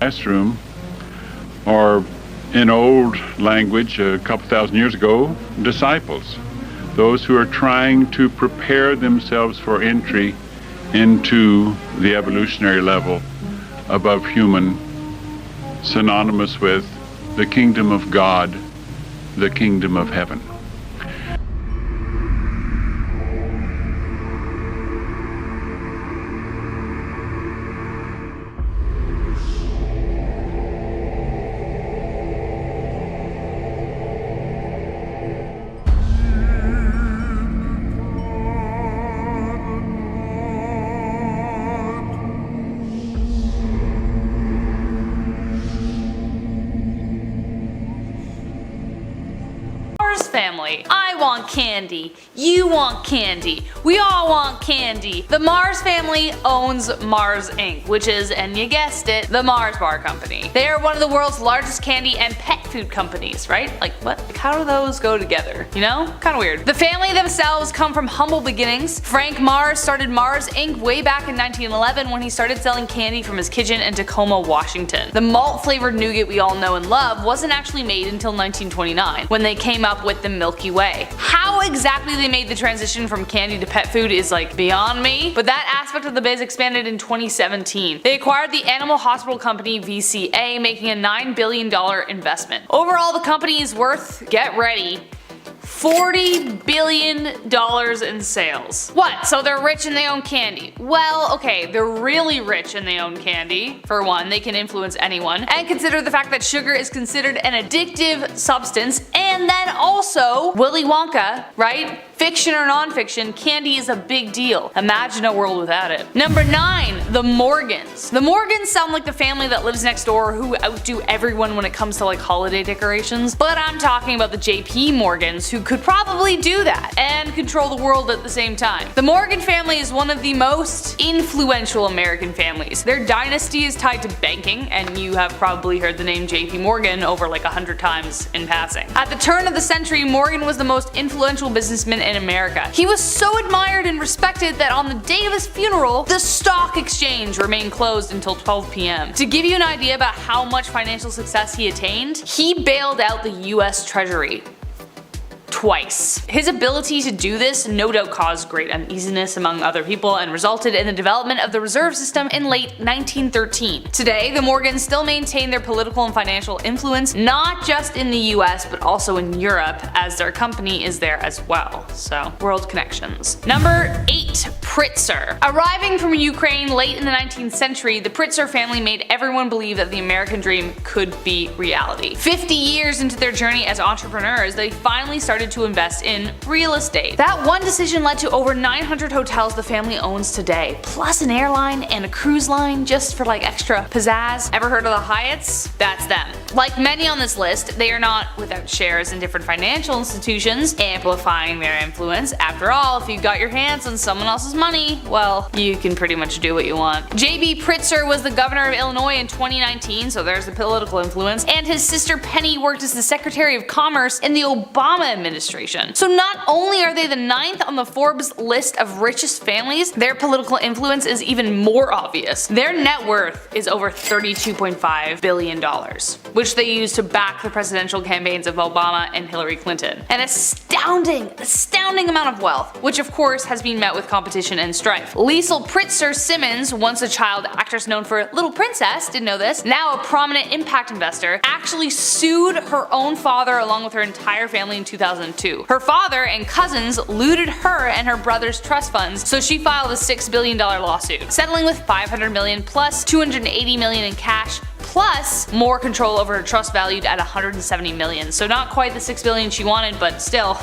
classroom, or in old language a couple thousand years ago, disciples. Those who are trying to prepare themselves for entry into the evolutionary level above human, synonymous with the kingdom of God, the kingdom of heaven. Family. I want candy. You want candy. We all want candy. The Mars family owns Mars Inc., which is, and you guessed it, the Mars Bar Company. They are one of the world's largest candy and pet food companies, right? Like what? Like, how do those go together? You know? Kinda weird. The family themselves come from humble beginnings. Frank Mars started Mars Inc. way back in 1911 when he started selling candy from his kitchen in Tacoma, Washington. The malt flavored nougat we all know and love wasn't actually made until 1929 when they came up with the Milky Way. How exactly they made the transition from candy to pet food is like beyond me, but that aspect of the biz expanded in 2017. They acquired the animal hospital company VCA, making a $9 billion investment. Overall, the company is worth, get ready, $40 billion in sales. What? So they're rich and they own candy? Well, okay, they're really rich and they own candy. For one, they can influence anyone. And consider the fact that sugar is considered an addictive substance. And then also, Willy Wonka, right? Fiction or non-fiction, candy is a big deal. Imagine a world without it. Number 9, the Morgans. The Morgans sound like the family that lives next door who outdo everyone when it comes to like holiday decorations, but I'm talking about the JP Morgans who could probably do that and control the world at the same time. The Morgan family is one of the most influential American families. Their dynasty is tied to banking, and you have probably heard the name JP Morgan over like 100 times in passing. At the turn of the century, Morgan was the most influential businessman in America. He was so admired and respected that on the day of his funeral, the stock exchange remained closed until 12 p.m. To give you an idea about how much financial success he attained, he bailed out the US Treasury twice. His ability to do this no doubt caused great uneasiness among other people and resulted in the development of the reserve system in late 1913. Today, the Morgans still maintain their political and financial influence not just in the US but also in Europe, as their company is there as well. So, world connections. Number 8. Pritzker. Arriving from Ukraine late in the 19th century, the Pritzker family made everyone believe that the American dream could be reality. 50 years into their journey as entrepreneurs, they finally started to invest in real estate. That one decision led to over 900 hotels the family owns today, plus an airline and a cruise line just for like extra pizzazz. Ever heard of the Hyatts? That's them. Like many on this list, they are not without shares in different financial institutions, amplifying their influence. After all, if you got your hands on someone else's money, well, you can pretty much do what you want. J.B. Pritzker was the governor of Illinois in 2019, so there's the political influence, and his sister Penny worked as the Secretary of Commerce in the Obama administration. So not only are they the 9th on the Forbes list of richest families, their political influence is even more obvious. Their net worth is over $32.5 billion, which they use to back the presidential campaigns of Obama and Hillary Clinton. An astounding amount of wealth, which of course has been met with competition and strife. Liesl Pritzker Simmons, once a child actress known for Little Princess, didn't know this, now a prominent impact investor, actually sued her own father along with her entire family in 2002. Her father and cousins looted her and her brother's trust funds, so she filed a $6 billion lawsuit, settling with $500 million plus $280 million in cash, plus more control over her trust valued at $170 million. So not quite the $6 billion she wanted, but still,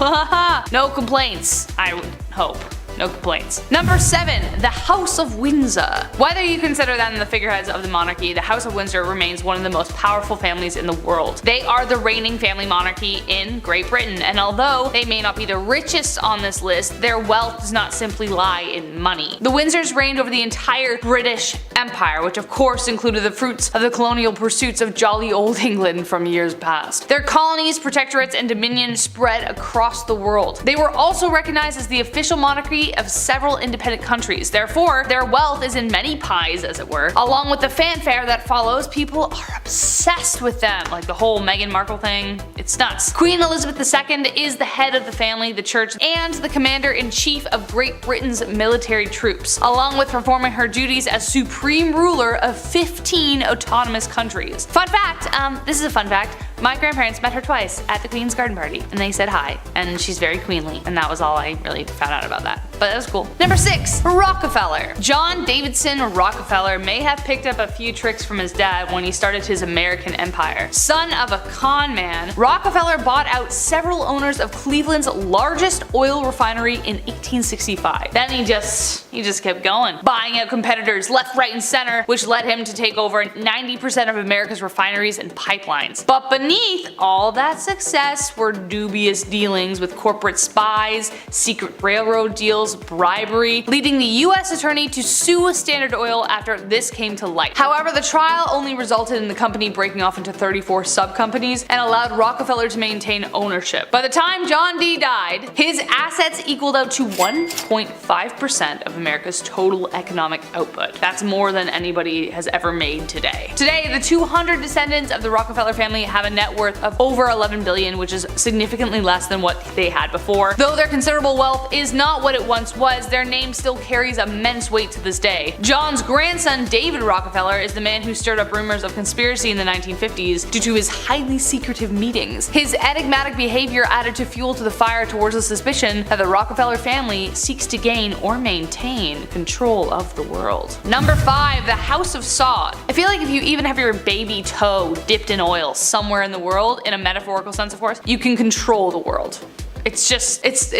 no complaints, I would hope. No complaints. Number 7. The House of Windsor. Whether you consider them the figureheads of the monarchy, the House of Windsor remains one of the most powerful families in the world. They are the reigning family monarchy in Great Britain, and although they may not be the richest on this list, their wealth does not simply lie in money. The Windsors reigned over the entire British Empire, which of course included the fruits of the colonial pursuits of jolly old England from years past. Their colonies, protectorates, and dominions spread across the world. They were also recognized as the official monarchy currency of several independent countries. Therefore, their wealth is in many pies, as it were. Along with the fanfare that follows, people are obsessed with them. Like the whole Meghan Markle thing, it's nuts. Queen Elizabeth II is the head of the family, the church, and the commander-in-chief of Great Britain's military troops, along with performing her duties as supreme ruler of 15 autonomous countries. Fun fact, this is a fun fact, my grandparents met her twice at the Queen's garden party, and they said hi, and she's very queenly, and that was all I really found out about that. But that was cool. Number 6. Rockefeller. John Davidson Rockefeller may have picked up a few tricks from his dad when he started his American empire. Son of a con man, Rockefeller bought out several owners of Cleveland's largest oil refinery in 1865. Then he just kept going, buying out competitors left, right, and center, which led him to take over 90% of America's refineries and pipelines. But beneath all that success were dubious dealings with corporate spies, secret railroad deals, bribery, leading the US attorney to sue Standard Oil after this came to light. However, the trial only resulted in the company breaking off into 34 sub-companies and allowed Rockefeller to maintain ownership. By the time John D. died, his assets equaled out to 1.5% of America's total economic output. That's more than anybody has ever made today. Today, the 200 descendants of the Rockefeller family have a net worth of over $11 billion, which is significantly less than what they had before. Though their considerable wealth is not what it once was, their name still carries immense weight to this day. John's grandson, David Rockefeller, is the man who stirred up rumors of conspiracy in the 1950s due to his highly secretive meetings. His enigmatic behavior added to fuel to the fire towards the suspicion that the Rockefeller family seeks to gain or maintain control of the world. Number 5. The House of Sod. I feel like if you even have your baby toe dipped in oil somewhere in the world, in a metaphorical sense of course, you can control the world. It's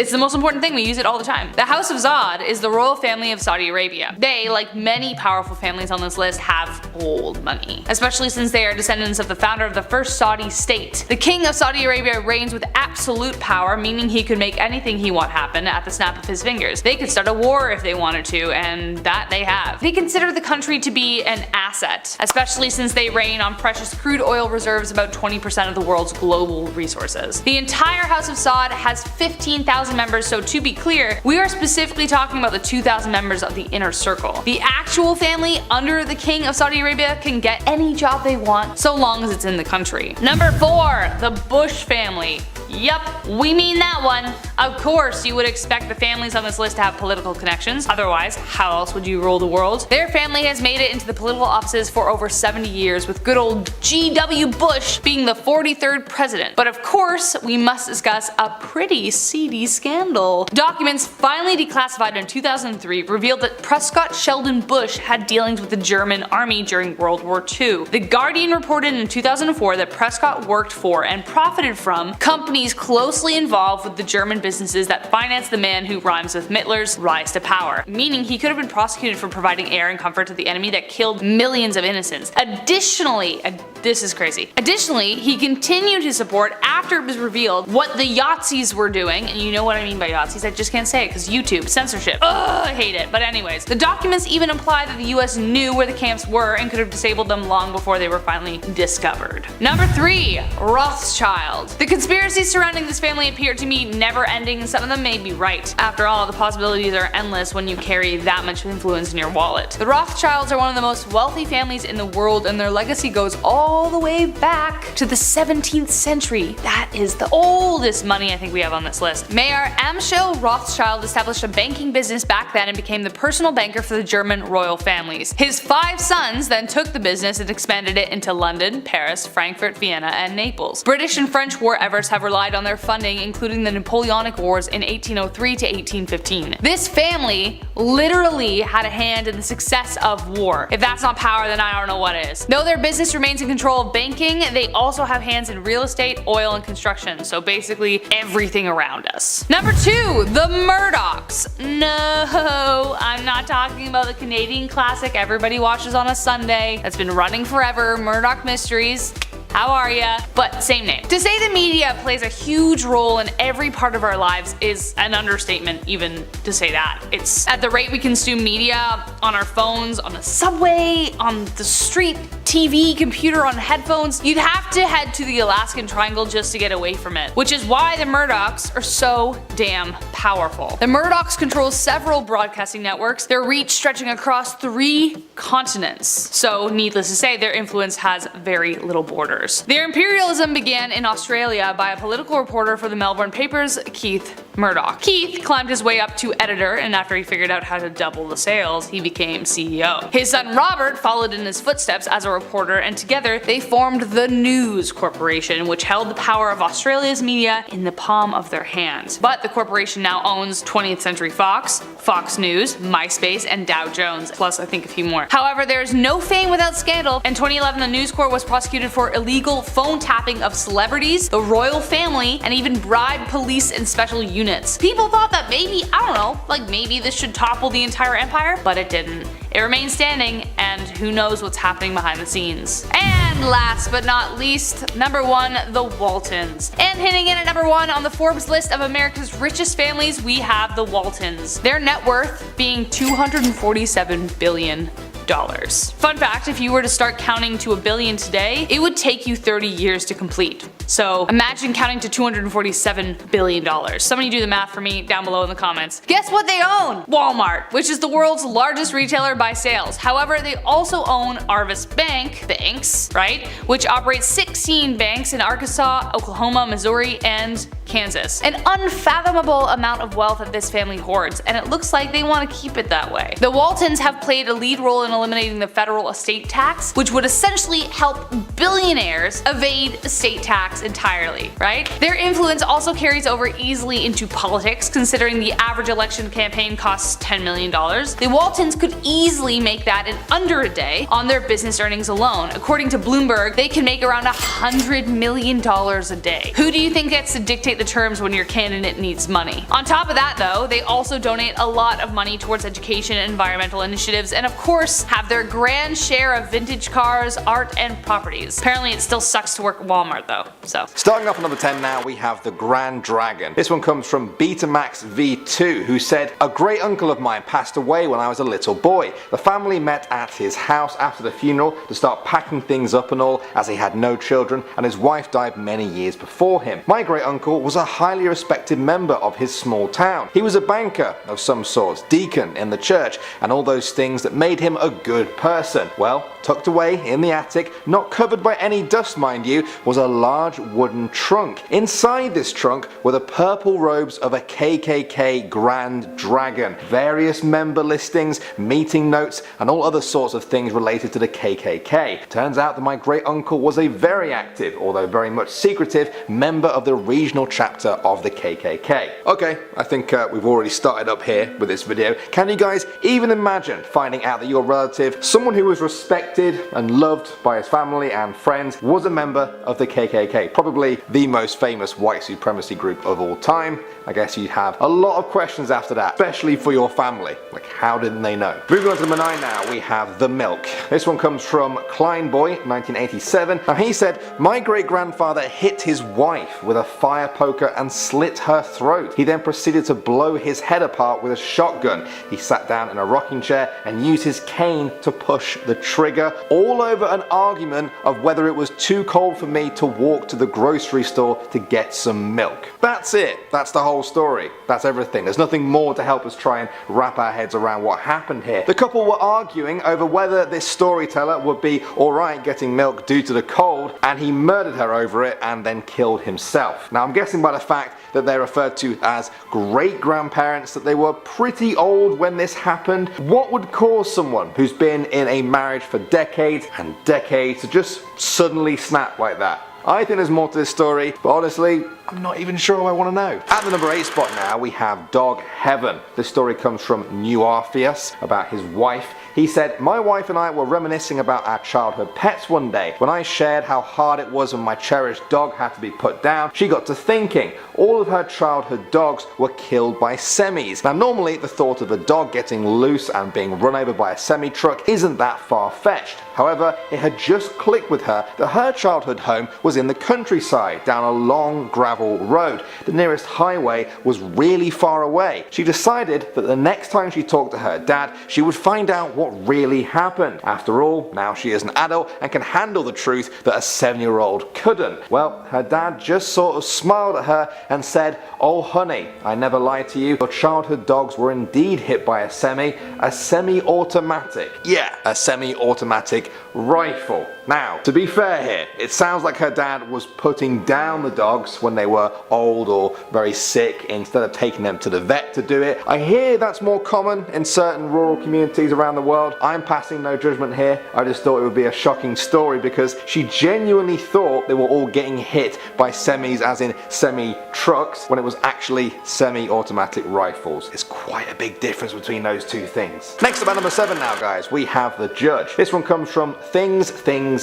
the most important thing, we use it all the time. The House of Saud is the royal family of Saudi Arabia. They, like many powerful families on this list, have old money, especially since they are descendants of the founder of the first Saudi state. The king of Saudi Arabia reigns with absolute power, meaning he could make anything he want happen at the snap of his fingers. They could start a war if they wanted to, and that they have. They consider the country to be an asset, especially since they reign on precious crude oil reserves, about 20% of the world's global resources. The entire House of Saud has 15,000 members, so to be clear, we are specifically talking about the 2,000 members of the inner circle. The actual family under the king of Saudi Arabia can get any job they want so long as it's in the country. Number 4. The Bush family. Yup, we mean that one. Of course, you would expect the families on this list to have political connections, otherwise how else would you rule the world? Their family has made it into the political offices for over 70 years, with good old G.W. Bush being the 43rd president. But of course, we must discuss a pretty seedy scandal. Documents finally declassified in 2003 revealed that Prescott Sheldon Bush had dealings with the German army during World War II. The Guardian reported in 2004 that Prescott worked for and profited from companies closely involved with the German businesses that financed the man who rhymes with Hitler's rise to power, meaning he could have been prosecuted for providing air and comfort to the enemy that killed millions of innocents. Additionally, this is crazy. Additionally, he continued his support after it was revealed what the Yahtzees were doing, and you know what I mean by Yahtzees, I just can't say it because YouTube, censorship. Ugh, I hate it. But anyways, the documents even imply that the US knew where the camps were and could have disabled them long before they were finally discovered. Number 3. Rothschild. The conspiracies surrounding this family appear to me never ending, and some of them may be right. After all, the possibilities are endless when you carry that much influence in your wallet. The Rothschilds are one of the most wealthy families in the world, and their legacy goes all the way back to the 17th century. That is the oldest money I think we have on this list. Mayer Amschel Rothschild established a banking business back then and became the personal banker for the German royal families. His 5 sons then took the business and expanded it into London, Paris, Frankfurt, Vienna, and Naples. British and French war efforts have relied on their funding, including the Napoleonic Wars in 1803 to 1815. This family literally had a hand in the success of war. If that's not power, then I don't know what is. Though their business remains in control of banking, they also have hands in real estate, oil, and construction, so basically everything around us. Number 2. The Murdochs. No, I'm not talking about the Canadian classic everybody watches on a Sunday that's been running forever, Murdoch Mysteries. how are ya? But same name. To say the media plays a huge role in every part of our lives is an understatement even to say that. It's at the rate we consume media on our phones, on the subway, on the street, TV, computer, on headphones, you'd have to head to the Alaskan Triangle just to get away from it. Which is why the Murdochs are so damn powerful. The Murdochs control several broadcasting networks, their reach stretching across 3 continents. So needless to say, their influence has very little borders. Their imperialism began in Australia by a political reporter for the Melbourne papers, Keith Murdoch. Keith climbed his way up to editor, and after he figured out how to double the sales, he became CEO. His son Robert followed in his footsteps as a reporter, and together they formed the News Corporation, which held the power of Australia's media in the palm of their hands. But the corporation now owns 20th Century Fox, Fox News, MySpace, and Dow Jones, plus I think a few more. However, there is no fame without scandal. In 2011, the News Corp was prosecuted for illegal phone tapping of celebrities, the royal family, and even bribed police and special units. People thought that maybe, I don't know, like maybe this should topple the entire empire, but it didn't. It remains standing, and who knows what's happening behind the scenes. And last but not least, number 1, the Waltons. And hitting in at number 1 on the Forbes list of America's richest families, we have the Waltons. Their net worth being $247 billion. Fun fact, if you were to start counting to $1 billion today, it would take you 30 years to complete. So imagine counting to $247 billion. Somebody do the math for me down below in the comments. Guess what they own? Walmart, which is the world's largest retailer by sales. However, they also own Arvis Banks, right? Which operates 16 banks in Arkansas, Oklahoma, Missouri, and Kansas. An unfathomable amount of wealth that this family hoards, and it looks like they want to keep it that way. The Waltons have played a lead role in eliminating the federal estate tax, which would essentially help billionaires evade estate tax entirely, right? Their influence also carries over easily into politics, considering the average election campaign costs $10 million. The Waltons could easily make that in under a day on their business earnings alone. According to Bloomberg, they can make around $100 million a day. Who do you think gets to dictate the terms when your candidate needs money? On top of that though, they also donate a lot of money towards education and environmental initiatives, and of course have their grand share of vintage cars, art, and properties. Apparently it still sucks to work at Walmart though, so. Starting off at number 10 now, we have the Grand Dragon. This one comes from Betamax V2, who said, "A great uncle of mine passed away when I was a little boy. The family met at his house after the funeral to start packing things up and all, as he had no children and his wife died many years before him. My great uncle was a highly respected member of his small town. He was a banker of some sort, deacon in the church, and all those things that made him a good person. Well, tucked away in the attic, not covered by any dust mind you, was a large wooden trunk. Inside this trunk were the purple robes of a KKK Grand Dragon, various member listings, meeting notes, and all other sorts of things related to the KKK. Turns out that my great uncle was a very active, although very much secretive, member of the regional chapter of the KKK. Okay, I think we've already started up here with this video. Can you guys even imagine finding out that your relative, someone who was respected and loved by his family and friends, was a member of the KKK? Probably the most famous white supremacy group of all time. I guess you'd have a lot of questions after that, especially for your family. Like, how didn't they know? Moving on to number 9 now, we have The Milk. This one comes from Kleinboy, 1987. Now he said, "My great grandfather hit his wife with a fire poker and slit her throat. He then proceeded to blow his head apart with a shotgun. He sat down in a rocking chair and used his cane to push the trigger, all over an argument of whether it was too cold for me to walk to the grocery store to get some milk." That's it. That's the whole story. That's everything. There's nothing more to help us try and wrap our heads around what happened here. The couple were arguing over whether this storyteller would be alright getting milk due to the cold, and he murdered her over it and then killed himself. Now I'm guessing by the fact that they're referred to as great-grandparents that they were pretty old when this happened. What would cause someone who's been in a marriage for decades and decades to just suddenly snap like that? I think there's more to this story, but honestly, I'm not even sure I want to know. At the number 8 spot now, we have Dog Heaven. This story comes from New Orpheus about his wife. He said, "My wife and I were reminiscing about our childhood pets one day. When I shared how hard it was when my cherished dog had to be put down, she got to thinking. All of her childhood dogs were killed by semis. Now normally the thought of a dog getting loose and being run over by a semi-truck isn't that far-fetched. However, it had just clicked with her that her childhood home was in the countryside, down a long gravel road. The nearest highway was really far away. She decided that the next time she talked to her dad, she would find out what really happened. After all, now she is an adult and can handle the truth that a 7-year-old couldn't. Well, her dad just sort of smiled at her and said, 'Oh honey, I never lied to you. Your childhood dogs were indeed hit by a semi-automatic. Yeah, a semi-automatic rifle.' Now, to be fair here, it sounds like her dad was putting down the dogs when they were old or very sick instead of taking them to the vet to do it. I hear that's more common in certain rural communities around the world. I'm passing no judgment here. I just thought it would be a shocking story because she genuinely thought they were all getting hit by semis, as in semi-trucks, when it was actually semi-automatic rifles. It's quite a big difference between those two things. Next up at number 7 now, guys, we have The Judge. This one comes from Thing,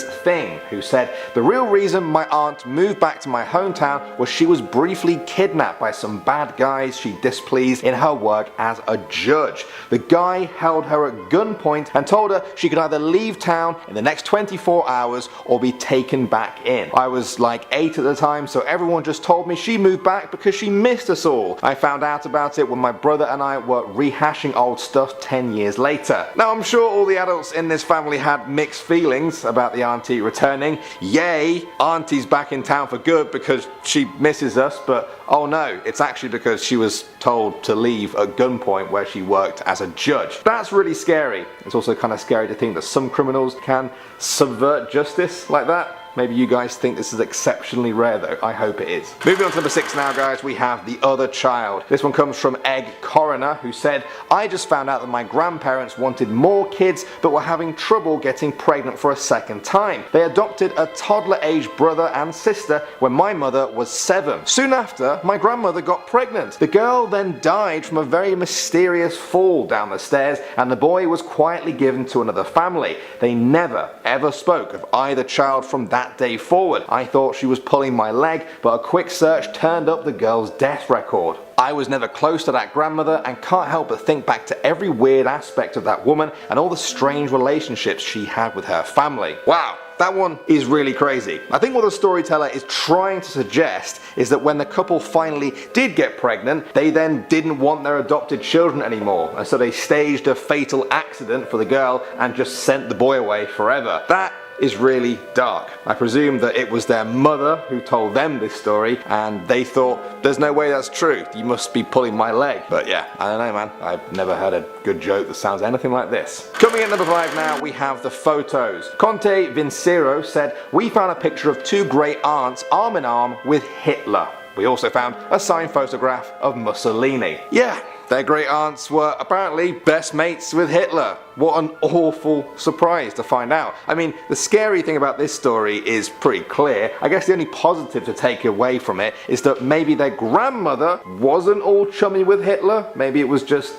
who said, "The real reason my aunt moved back to my hometown was she was briefly kidnapped by some bad guys she displeased in her work as a judge. The guy held her at gunpoint and told her she could either leave town in the next 24 hours or be taken back in. I was like 8 at the time, so everyone just told me she moved back because she missed us all. I found out about it when my brother and I were rehashing old stuff 10 years later." Now I'm sure all the adults in this family had mixed feelings about the auntie returning. Yay, auntie's back in town for good because she misses us, but oh no, it's actually because she was told to leave at gunpoint where she worked as a judge. That's really scary. It's also kind of scary to think that some criminals can subvert justice like that. Maybe you guys think this is exceptionally rare though. I hope it is. Moving on to number 6 now, guys, we have The Other Child. This one comes from Egg Coroner, who said, "I just found out that my grandparents wanted more kids but were having trouble getting pregnant for a second time. They adopted a toddler-aged brother and sister when my mother was 7. Soon after, my grandmother got pregnant. The girl then died from a very mysterious fall down the stairs and the boy was quietly given to another family. They never ever spoke of either child from that day forward. I thought she was pulling my leg, but a quick search turned up the girl's death record. I was never close to that grandmother and can't help but think back to every weird aspect of that woman and all the strange relationships she had with her family." Wow. That one is really crazy. I think what the storyteller is trying to suggest is that when the couple finally did get pregnant, they then didn't want their adopted children anymore, and so they staged a fatal accident for the girl and just sent the boy away forever. That is really dark. I presume that it was their mother who told them this story and they thought, "There's no way that's true, you must be pulling my leg." But yeah, I don't know, man, I've never heard a good joke that sounds anything like this. Coming in number 5 now, we have the photos. Conte Vincero said, "We found a picture of 2 great aunts arm in arm with Hitler. We also found a signed photograph of Mussolini." Yeah, their great aunts were apparently best mates with Hitler. What an awful surprise to find out. I mean, the scary thing about this story is pretty clear. I guess the only positive to take away from it is that maybe their grandmother wasn't all chummy with Hitler. Maybe it was just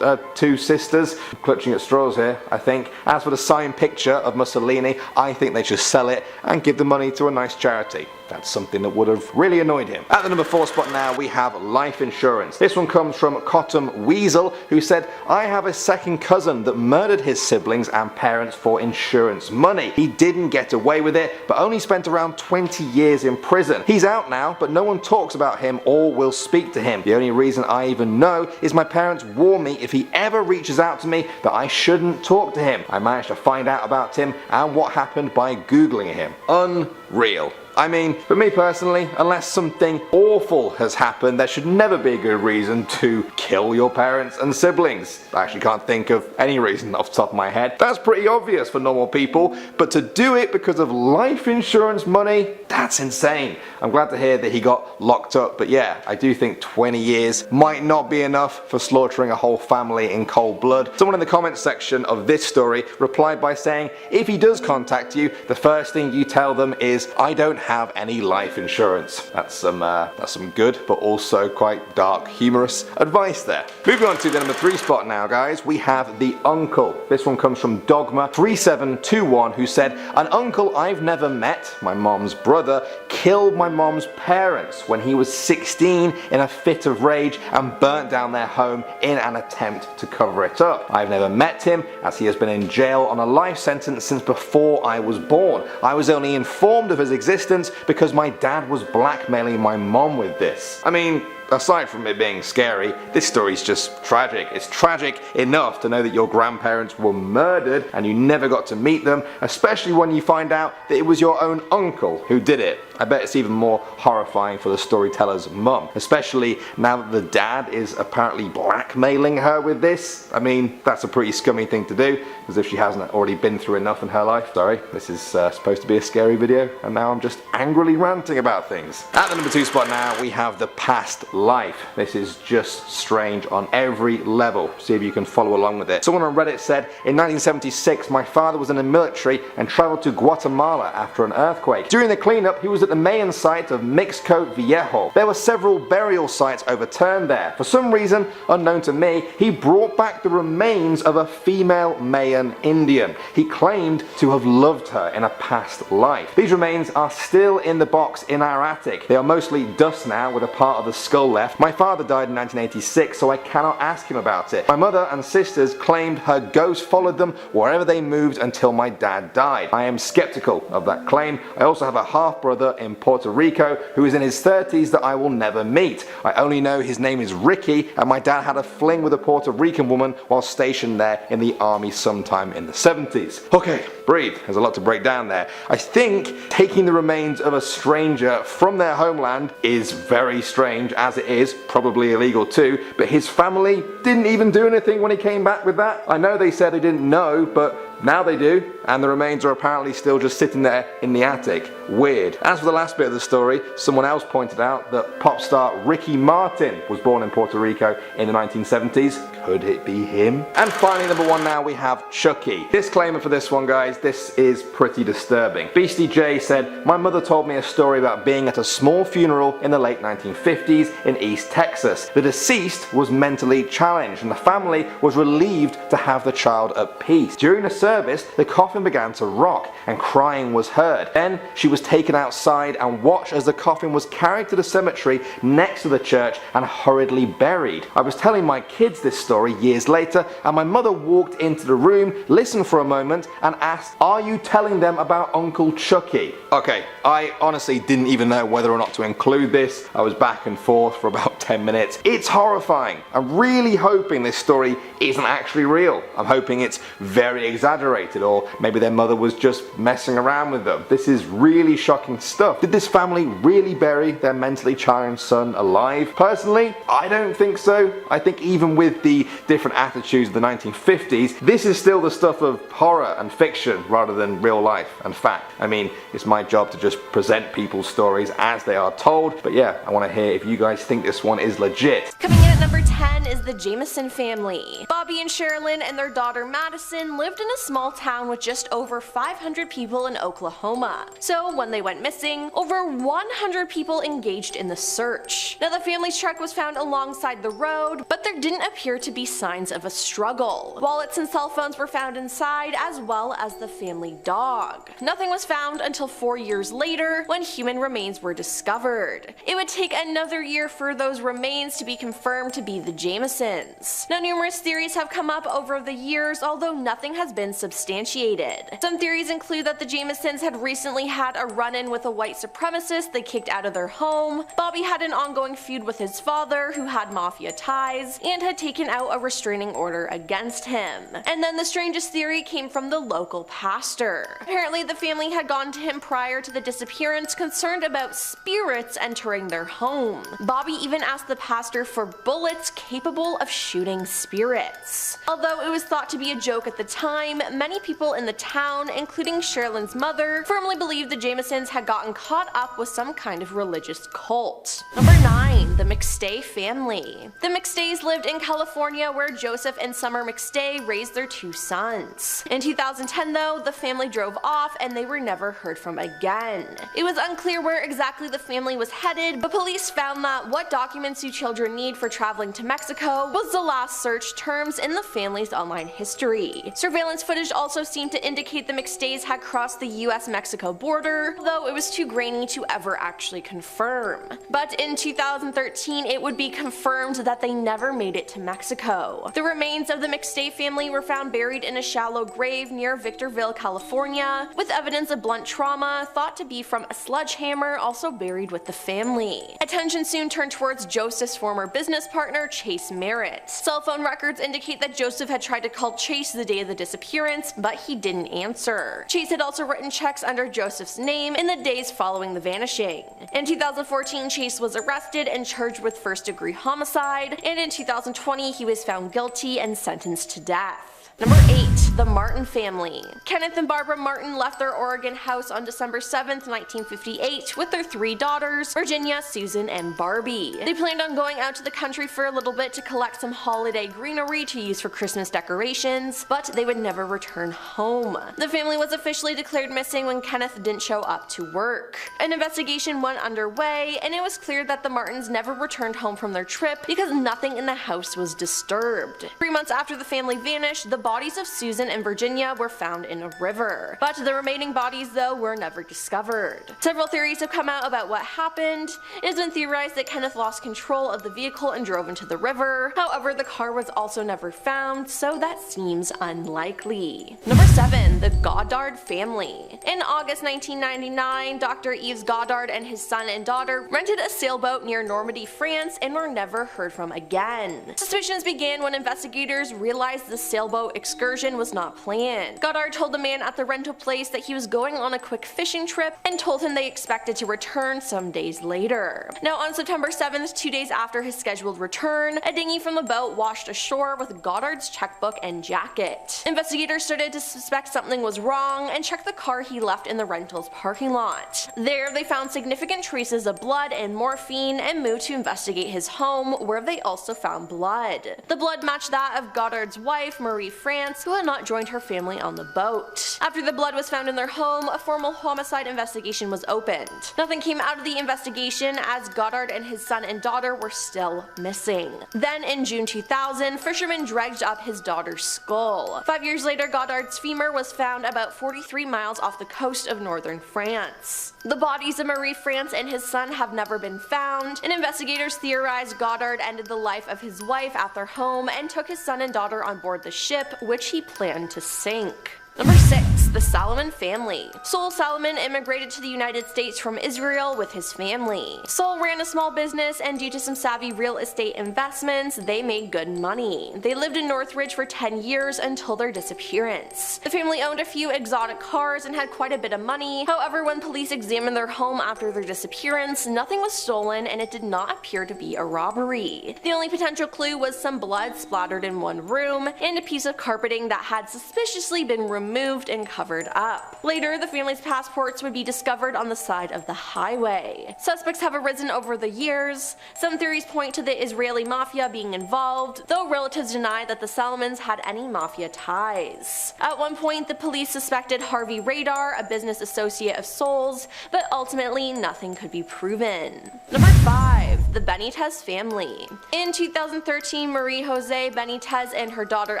2 sisters. Clutching at straws here, I think. As for the signed picture of Mussolini, I think they should sell it and give the money to a nice charity. That's something that would have really annoyed him. At the number 4 spot now, we have life insurance. This one comes from Cotton Weasel, who said, "I have a second cousin that murdered his siblings and parents for insurance money. He didn't get away with it, but only spent around 20 years in prison. He's out now, but no one talks about him or will speak to him. The only reason I even know is my parents warn me if he ever reaches out to me that I shouldn't talk to him. I managed to find out about him and what happened by Googling him." Unreal. I mean, for me personally, unless something awful has happened, there should never be a good reason to kill your parents and siblings. I actually can't think of any reason off the top of my head. That's pretty obvious for normal people, but to do it because of life insurance money, that's insane. I'm glad to hear that he got locked up, but yeah, I do think 20 years might not be enough for slaughtering a whole family in cold blood. Someone in the comments section of this story replied by saying, "If he does contact you, the first thing you tell them is, 'I don't have any life insurance. That's some good but also quite dark, humorous advice there. Moving on to the number 3 spot now, guys, we have the uncle. This one comes from Dogma 3721, who said, an uncle I've never met, my mom's brother, killed my mom's parents when he was 16 in a fit of rage and burnt down their home in an attempt to cover it up. I've never met him, as he has been in jail on a life sentence since before I was born. I was only informed of his existence because my dad was blackmailing my mom with this. I mean, aside from it being scary, this story's just tragic. It's tragic enough to know that your grandparents were murdered and you never got to meet them, especially when you find out that it was your own uncle who did it. I bet it's even more horrifying for the storyteller's mum, especially now that the dad is apparently blackmailing her with this. I mean, that's a pretty scummy thing to do, as if she hasn't already been through enough in her life. Sorry, this is supposed to be a scary video, and now I'm just angrily ranting about things. At the number 2 spot now, we have the past life. This is just strange on every level. See if you can follow along with it. Someone on Reddit said, in 1976, my father was in the military and traveled to Guatemala after an earthquake. During the cleanup, he was at the mayhem site of Mixcoat Viejo. There were several burial sites overturned there. For some reason, unknown to me, he brought back the remains of a female Mayan Indian. He claimed to have loved her in a past life. These remains are still in the box in our attic. They are mostly dust now, with a part of the skull left. My father died in 1986, so I cannot ask him about it. My mother and sisters claimed her ghost followed them wherever they moved until my dad died. I am skeptical of that claim. I also have a half brother in Puerto Rico who is in his 30s that I will never meet. I only know his name is Ricky, and my dad had a fling with a Puerto Rican woman while stationed there in the army sometime in the 70s. Okay, breathe. There's a lot to break down there. I think taking the remains of a stranger from their homeland is very strange, as it is probably illegal too, but his family didn't even do anything when he came back with that. I know they said they didn't know, but now they do, and the remains are apparently still just sitting there in the attic. Weird. As for the last bit of the story, someone else pointed out that pop star Ricky Martin was born in Puerto Rico in the 1970s. Could it be him? And finally, number 1 now, we have Chucky. Disclaimer for this one, guys, this is pretty disturbing. Beastie J said, my mother told me a story about being at a small funeral in the late 1950s in East Texas. The deceased was mentally challenged and the family was relieved to have the child at peace. During the service, the coffin began to rock and crying was heard. Then she was taken outside and watched as the coffin was carried to the cemetery next to the church and hurriedly buried. I was telling my kids this story years later, and my mother walked into the room, listened for a moment, and asked, are you telling them about Uncle Chucky? Okay, I honestly didn't even know whether or not to include this. I was back and forth for about 10 minutes. It's horrifying. I'm really hoping this story isn't actually real. I'm hoping it's very exaggerated, or maybe their mother was just messing around with them. This is really shocking stuff. Did this family really bury their mentally challenged son alive? Personally, I don't think so. I think even with the different attitudes of the 1950s, this is still the stuff of horror and fiction rather than real life and fact. I mean, it's my job to just present people's stories as they are told, but yeah, I want to hear if you guys think this one is legit. Coming in at number 10 is the Jameson family. Bobby and Sherilyn and their daughter Madison lived in a small town with just over 500 people in Oklahoma. So when they went missing, over 100 people engaged in the search. Now the family's truck was found alongside the road, but there didn't appear to be signs of a struggle. Wallets and cell phones were found inside, as well as the family dog. Nothing was found until 4 years later, when human remains were discovered. It would take another year for those remains to be confirmed to be the Jamesons. Now numerous theories have come up over the years, although nothing has been substantiated. Some theories include that the Jamesons had recently had a run-in with a white supremacist they kicked out of their home. Bobby had an ongoing feud with his father, who had mafia ties, and had taken out a restraining order against him. And then the strangest theory came from the local pastor. Apparently the family had gone to him prior to the disappearance, concerned about spirits entering their home. Bobby even asked the pastor for bullets capable of shooting spirits. Although it was thought to be a joke at the time, many people in the town, including Sherilyn's mother, firmly believed the Jamesons had gotten caught up with some kind of religious cult. Number 9. the McStay family. The McStays lived in California, where Joseph and Summer McStay raised their 2 sons. In 2010 though, the family drove off and they were never heard from again. It was unclear where exactly the family was headed, but police found that what documents do children need for traveling to Mexico was the last searched terms in the family's online history. Surveillance footage also seemed to indicate the McStays had crossed the US-Mexico border, though it was too grainy to ever actually confirm. But in 2013, it would be confirmed that they never made it to Mexico. The remains of the McStay family were found buried in a shallow grave near Victorville, California, with evidence of blunt trauma thought to be from a sledgehammer also buried with the family. Attention soon turned towards Joseph's former business partner, Chase Merritt. Cell phone records indicate that Joseph had tried to call Chase the day of the disappearance, but he didn't answer. Chase had also written checks under Joseph's name in the days following the vanishing. In 2014, Chase was arrested and charged with first-degree homicide, and in 2020 he was found guilty and sentenced to death. Number 8. The Martin family. Kenneth and Barbara Martin left their Oregon house on December 7, 1958 with their 3 daughters, Virginia, Susan, and Barbie. They planned on going out to the country for a little bit to collect some holiday greenery to use for Christmas decorations, but they would never return home. The family was officially declared missing when Kenneth didn't show up to work. An investigation went underway, and it was clear that the Martins never returned home from their trip because nothing in the house was disturbed. 3 months after the family vanished, the bodies of Susan and Virginia were found in a river, but the remaining bodies though were never discovered. Several theories have come out about what happened. It has been theorized that Kenneth lost control of the vehicle and drove into the river. However, the car was also never found, so that seems unlikely. Number 7. The Goddard family. In August 1999, Dr. Yves Goddard and his son and daughter rented a sailboat near Normandy, France, and were never heard from again. Suspicions began when investigators realized the sailboat excursion was not planned. Goddard told the man at the rental place that he was going on a quick fishing trip and told him they expected to return some days later. Now on September 7th, 2 days after his scheduled return, a dinghy from the boat washed ashore with Goddard's checkbook and jacket. Investigators started to suspect something was wrong and checked the car he left in the rental's parking lot. There they found significant traces of blood and morphine and moved to investigate his home, where they also found blood. The blood matched that of Goddard's wife, Marie France, who had not joined her family on the boat. After the blood was found in their home, a formal homicide investigation was opened. Nothing came out of the investigation, as Goddard and his son and daughter were still missing. Then in June 2000, fishermen dredged up his daughter's skull. 5 years later, Goddard's femur was found about 43 miles off the coast of northern France. The bodies of Marie France and his son have never been found, and investigators theorized Goddard ended the life of his wife at their home and took his son and daughter on board the ship, which he planned to sink. Number 6. The Salomon family. Sol Salomon immigrated to the United States from Israel with his family. Sol ran a small business, and due to some savvy real estate investments, they made good money. They lived in Northridge for 10 years until their disappearance. The family owned a few exotic cars and had quite a bit of money. However, when police examined their home after their disappearance, nothing was stolen and it did not appear to be a robbery. The only potential clue was some blood splattered in one room and a piece of carpeting that had suspiciously been removed and covered up. Later, the family's passports would be discovered on the side of the highway. Suspects have arisen over the years. Some theories point to the Israeli mafia being involved, though relatives deny that the Salomons had any mafia ties. At one point, the police suspected Harvey Radar, a business associate of Sol's, but ultimately nothing could be proven. Number 5. The Benitez family. In 2013, Marie Jose Benitez and her daughter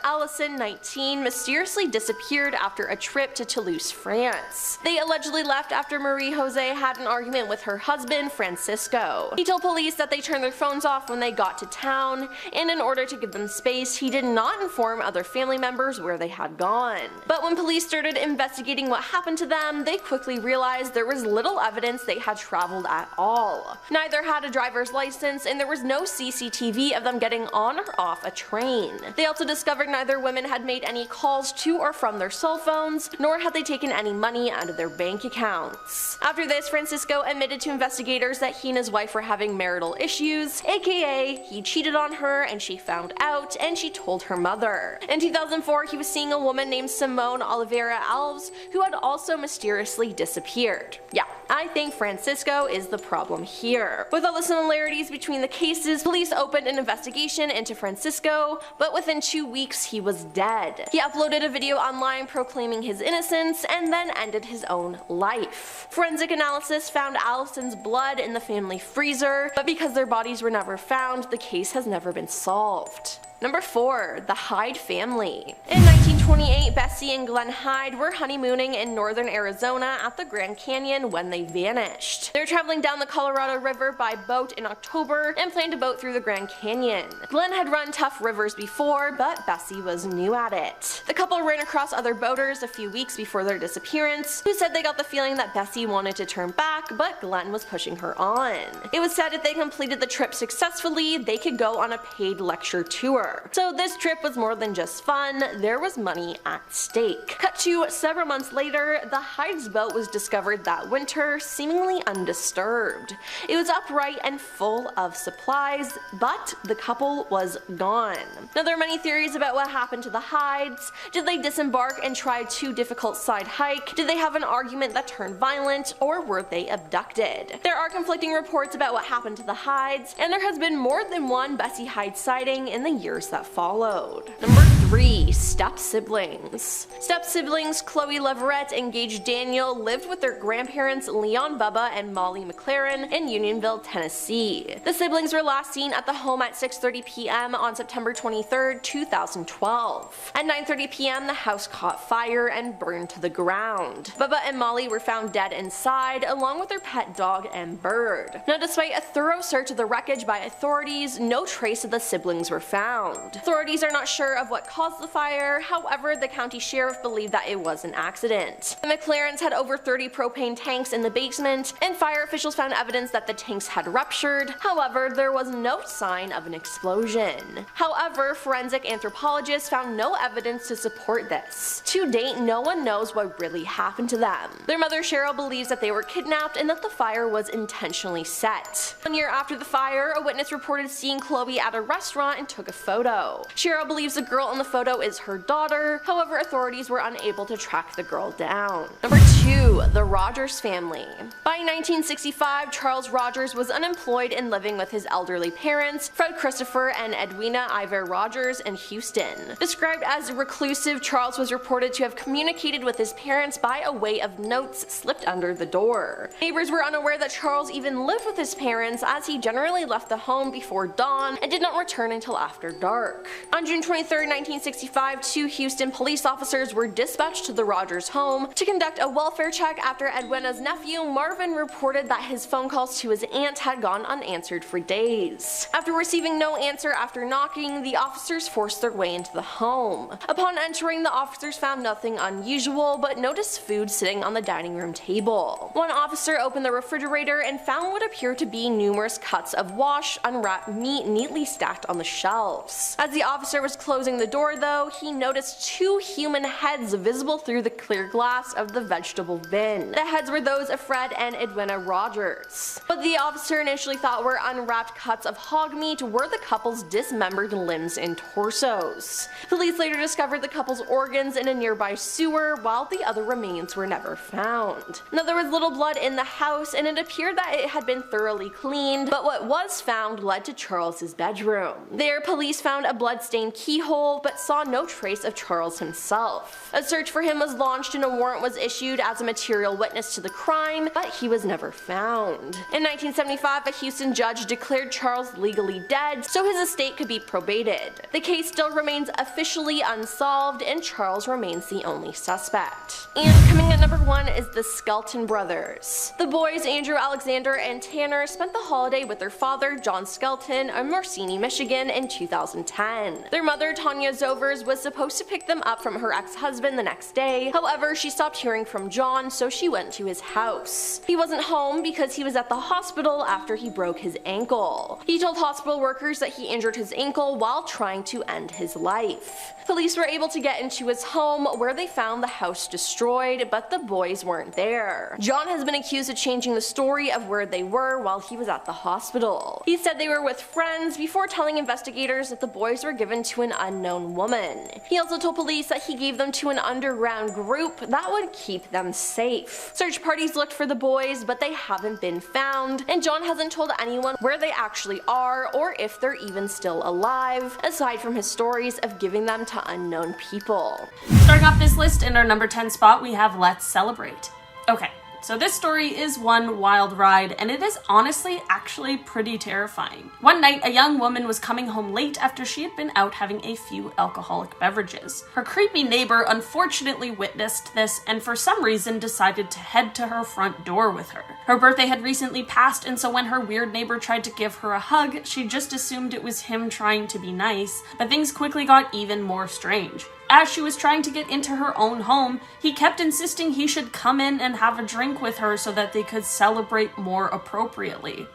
Allison, 19, mysteriously disappeared after a trip to Toulouse, France. They allegedly left after Marie Jose had an argument with her husband, Francisco. He told police that they turned their phones off when they got to town, and in order to give them space, he did not inform other family members where they had gone. But when police started investigating what happened to them, they quickly realized there was little evidence they had traveled at all. Neither had a driver's license, and there was no CCTV of them getting on or off a train. They also discovered neither women had made any calls to or from their cell phones, nor had they taken any money out of their bank accounts. After this, Francisco admitted to investigators that he and his wife were having marital issues, aka he cheated on her and she found out and she told her mother. In 2004, he was seeing a woman named Simone Oliveira Alves, who had also mysteriously disappeared. Yeah, I think Francisco is the problem here. With all the similarities similarities between the cases, police opened an investigation into Francisco, but within 2 weeks he was dead. He uploaded a video online proclaiming his innocence and then ended his own life. Forensic analysis found Allison's blood in the family freezer, but because their bodies were never found, the case has never been solved. Number 4. The Hyde Family. In 1928, Bessie and Glenn Hyde were honeymooning in northern Arizona at the Grand Canyon when they vanished. They were traveling down the Colorado River by boat in October and planned to boat through the Grand Canyon. Glenn had run tough rivers before, but Bessie was new at it. The couple ran across other boaters a few weeks before their disappearance, who said they got the feeling that Bessie wanted to turn back, but Glenn was pushing her on. It was said if they completed the trip successfully, they could go on a paid lecture tour. So this trip was more than just fun, there was money at stake. Cut to several months later, the Hyde's boat was discovered that winter, seemingly undisturbed. It was upright and full of supplies, but the couple was gone. Now there are many theories about what happened to the Hydes. Did they disembark and try a too difficult side hike? Did they have an argument that turned violent? Or were they abducted? There are conflicting reports about what happened to the Hydes, and there has been more than one Bessie Hyde sighting in the years that followed. Number 3. Step-siblings. Step-siblings Chloe Leverett and Gage Daniel lived with their grandparents Leon Bubba and Molly McLaren in Unionville, Tennessee. The siblings were last seen at the home at 6:30 p.m. on September 23, 2012. At 9:30 p.m. the house caught fire and burned to the ground. Bubba and Molly were found dead inside, along with their pet dog and bird. Now despite a thorough search of the wreckage by authorities, no trace of the siblings were found. Authorities are not sure of what caused the fire, however the county sheriff believed that it was an accident. The McLarens had over 30 propane tanks in the basement, and fire officials found evidence that the tanks had ruptured, however there was no sign of an explosion. However, forensic anthropologists found no evidence to support this. To date, no one knows what really happened to them. Their mother Cheryl believes that they were kidnapped and that the fire was intentionally set. 1 year after the fire, a witness reported seeing Chloe at a restaurant and took a photo. Cheryl believes the girl in the photo is her daughter, however authorities were unable to track the girl down. Number 2. The Rogers Family. By 1965, Charles Rogers was unemployed and living with his elderly parents, Fred Christopher and Edwina Ivor Rogers, in Houston. Described as reclusive, Charles was reported to have communicated with his parents by a way of notes slipped under the door. Neighbors were unaware that Charles even lived with his parents, as he generally left the home before dawn and did not return until after dark. On June 23, 1965, 2 Houston police officers were dispatched to the Rogers home to conduct a welfare check after Edwina's nephew Marvin reported that his phone calls to his aunt had gone unanswered for days. After receiving no answer after knocking, the officers forced their way into the home. Upon entering, the officers found nothing unusual but noticed food sitting on the dining room table. One officer opened the refrigerator and found what appeared to be numerous cuts of washed, unwrapped meat neatly stacked on the shelves. As the officer was closing the door though, he noticed 2 human heads visible through the clear glass of the vegetable bin. The heads were those of Fred and Edwina Rogers. What the officer initially thought were unwrapped cuts of hog meat were the couple's dismembered limbs and torsos. Police later discovered the couple's organs in a nearby sewer, while the other remains were never found. Now there was little blood in the house, and it appeared that it had been thoroughly cleaned, but what was found led to Charles's bedroom. There, police found a blood-stained keyhole, but saw no trace of Charles himself. A search for him was launched and a warrant was issued as a material witness to the crime, but he was never found. In 1975, a Houston judge declared Charles legally dead, so his estate could be probated. The case still remains officially unsolved, and Charles remains the only suspect. And coming at number 1 is the Skelton brothers. The boys, Andrew Alexander and Tanner, spent the holiday with their father, John Skelton, in Marcini, Michigan in 2010. Their mother, Tanya Zovers, was supposed to pick them up from her ex-husband the next day, however she stopped hearing from John, so she went to his house. He wasn't home because he was at the hospital after he broke his ankle. He told hospital workers that he injured his ankle while trying to end his life. Police were able to get into his home, where they found the house destroyed, but the boys weren't there. John has been accused of changing the story of where they were while he was at the hospital. He said they were with friends before telling investigators that the boys were given to an unknown woman. He also told police that that he gave them to an underground group that would keep them safe. Search parties looked for the boys, but they haven't been found, and John hasn't told anyone where they actually are or if they're even still alive, aside from his stories of giving them to unknown people. Starting off this list, in our number 10 spot, we have Let's Celebrate. Okay, so this story is one wild ride, and it is honestly actually pretty terrifying. One night, a young woman was coming home late after she had been out having a few alcoholic beverages. Her creepy neighbor unfortunately witnessed this and for some reason decided to head to her front door with her. Her birthday had recently passed, and so when her weird neighbor tried to give her a hug, she just assumed it was him trying to be nice, but things quickly got even more strange. As she was trying to get into her own home, he kept insisting he should come in and have a drink with her so that they could celebrate more appropriately.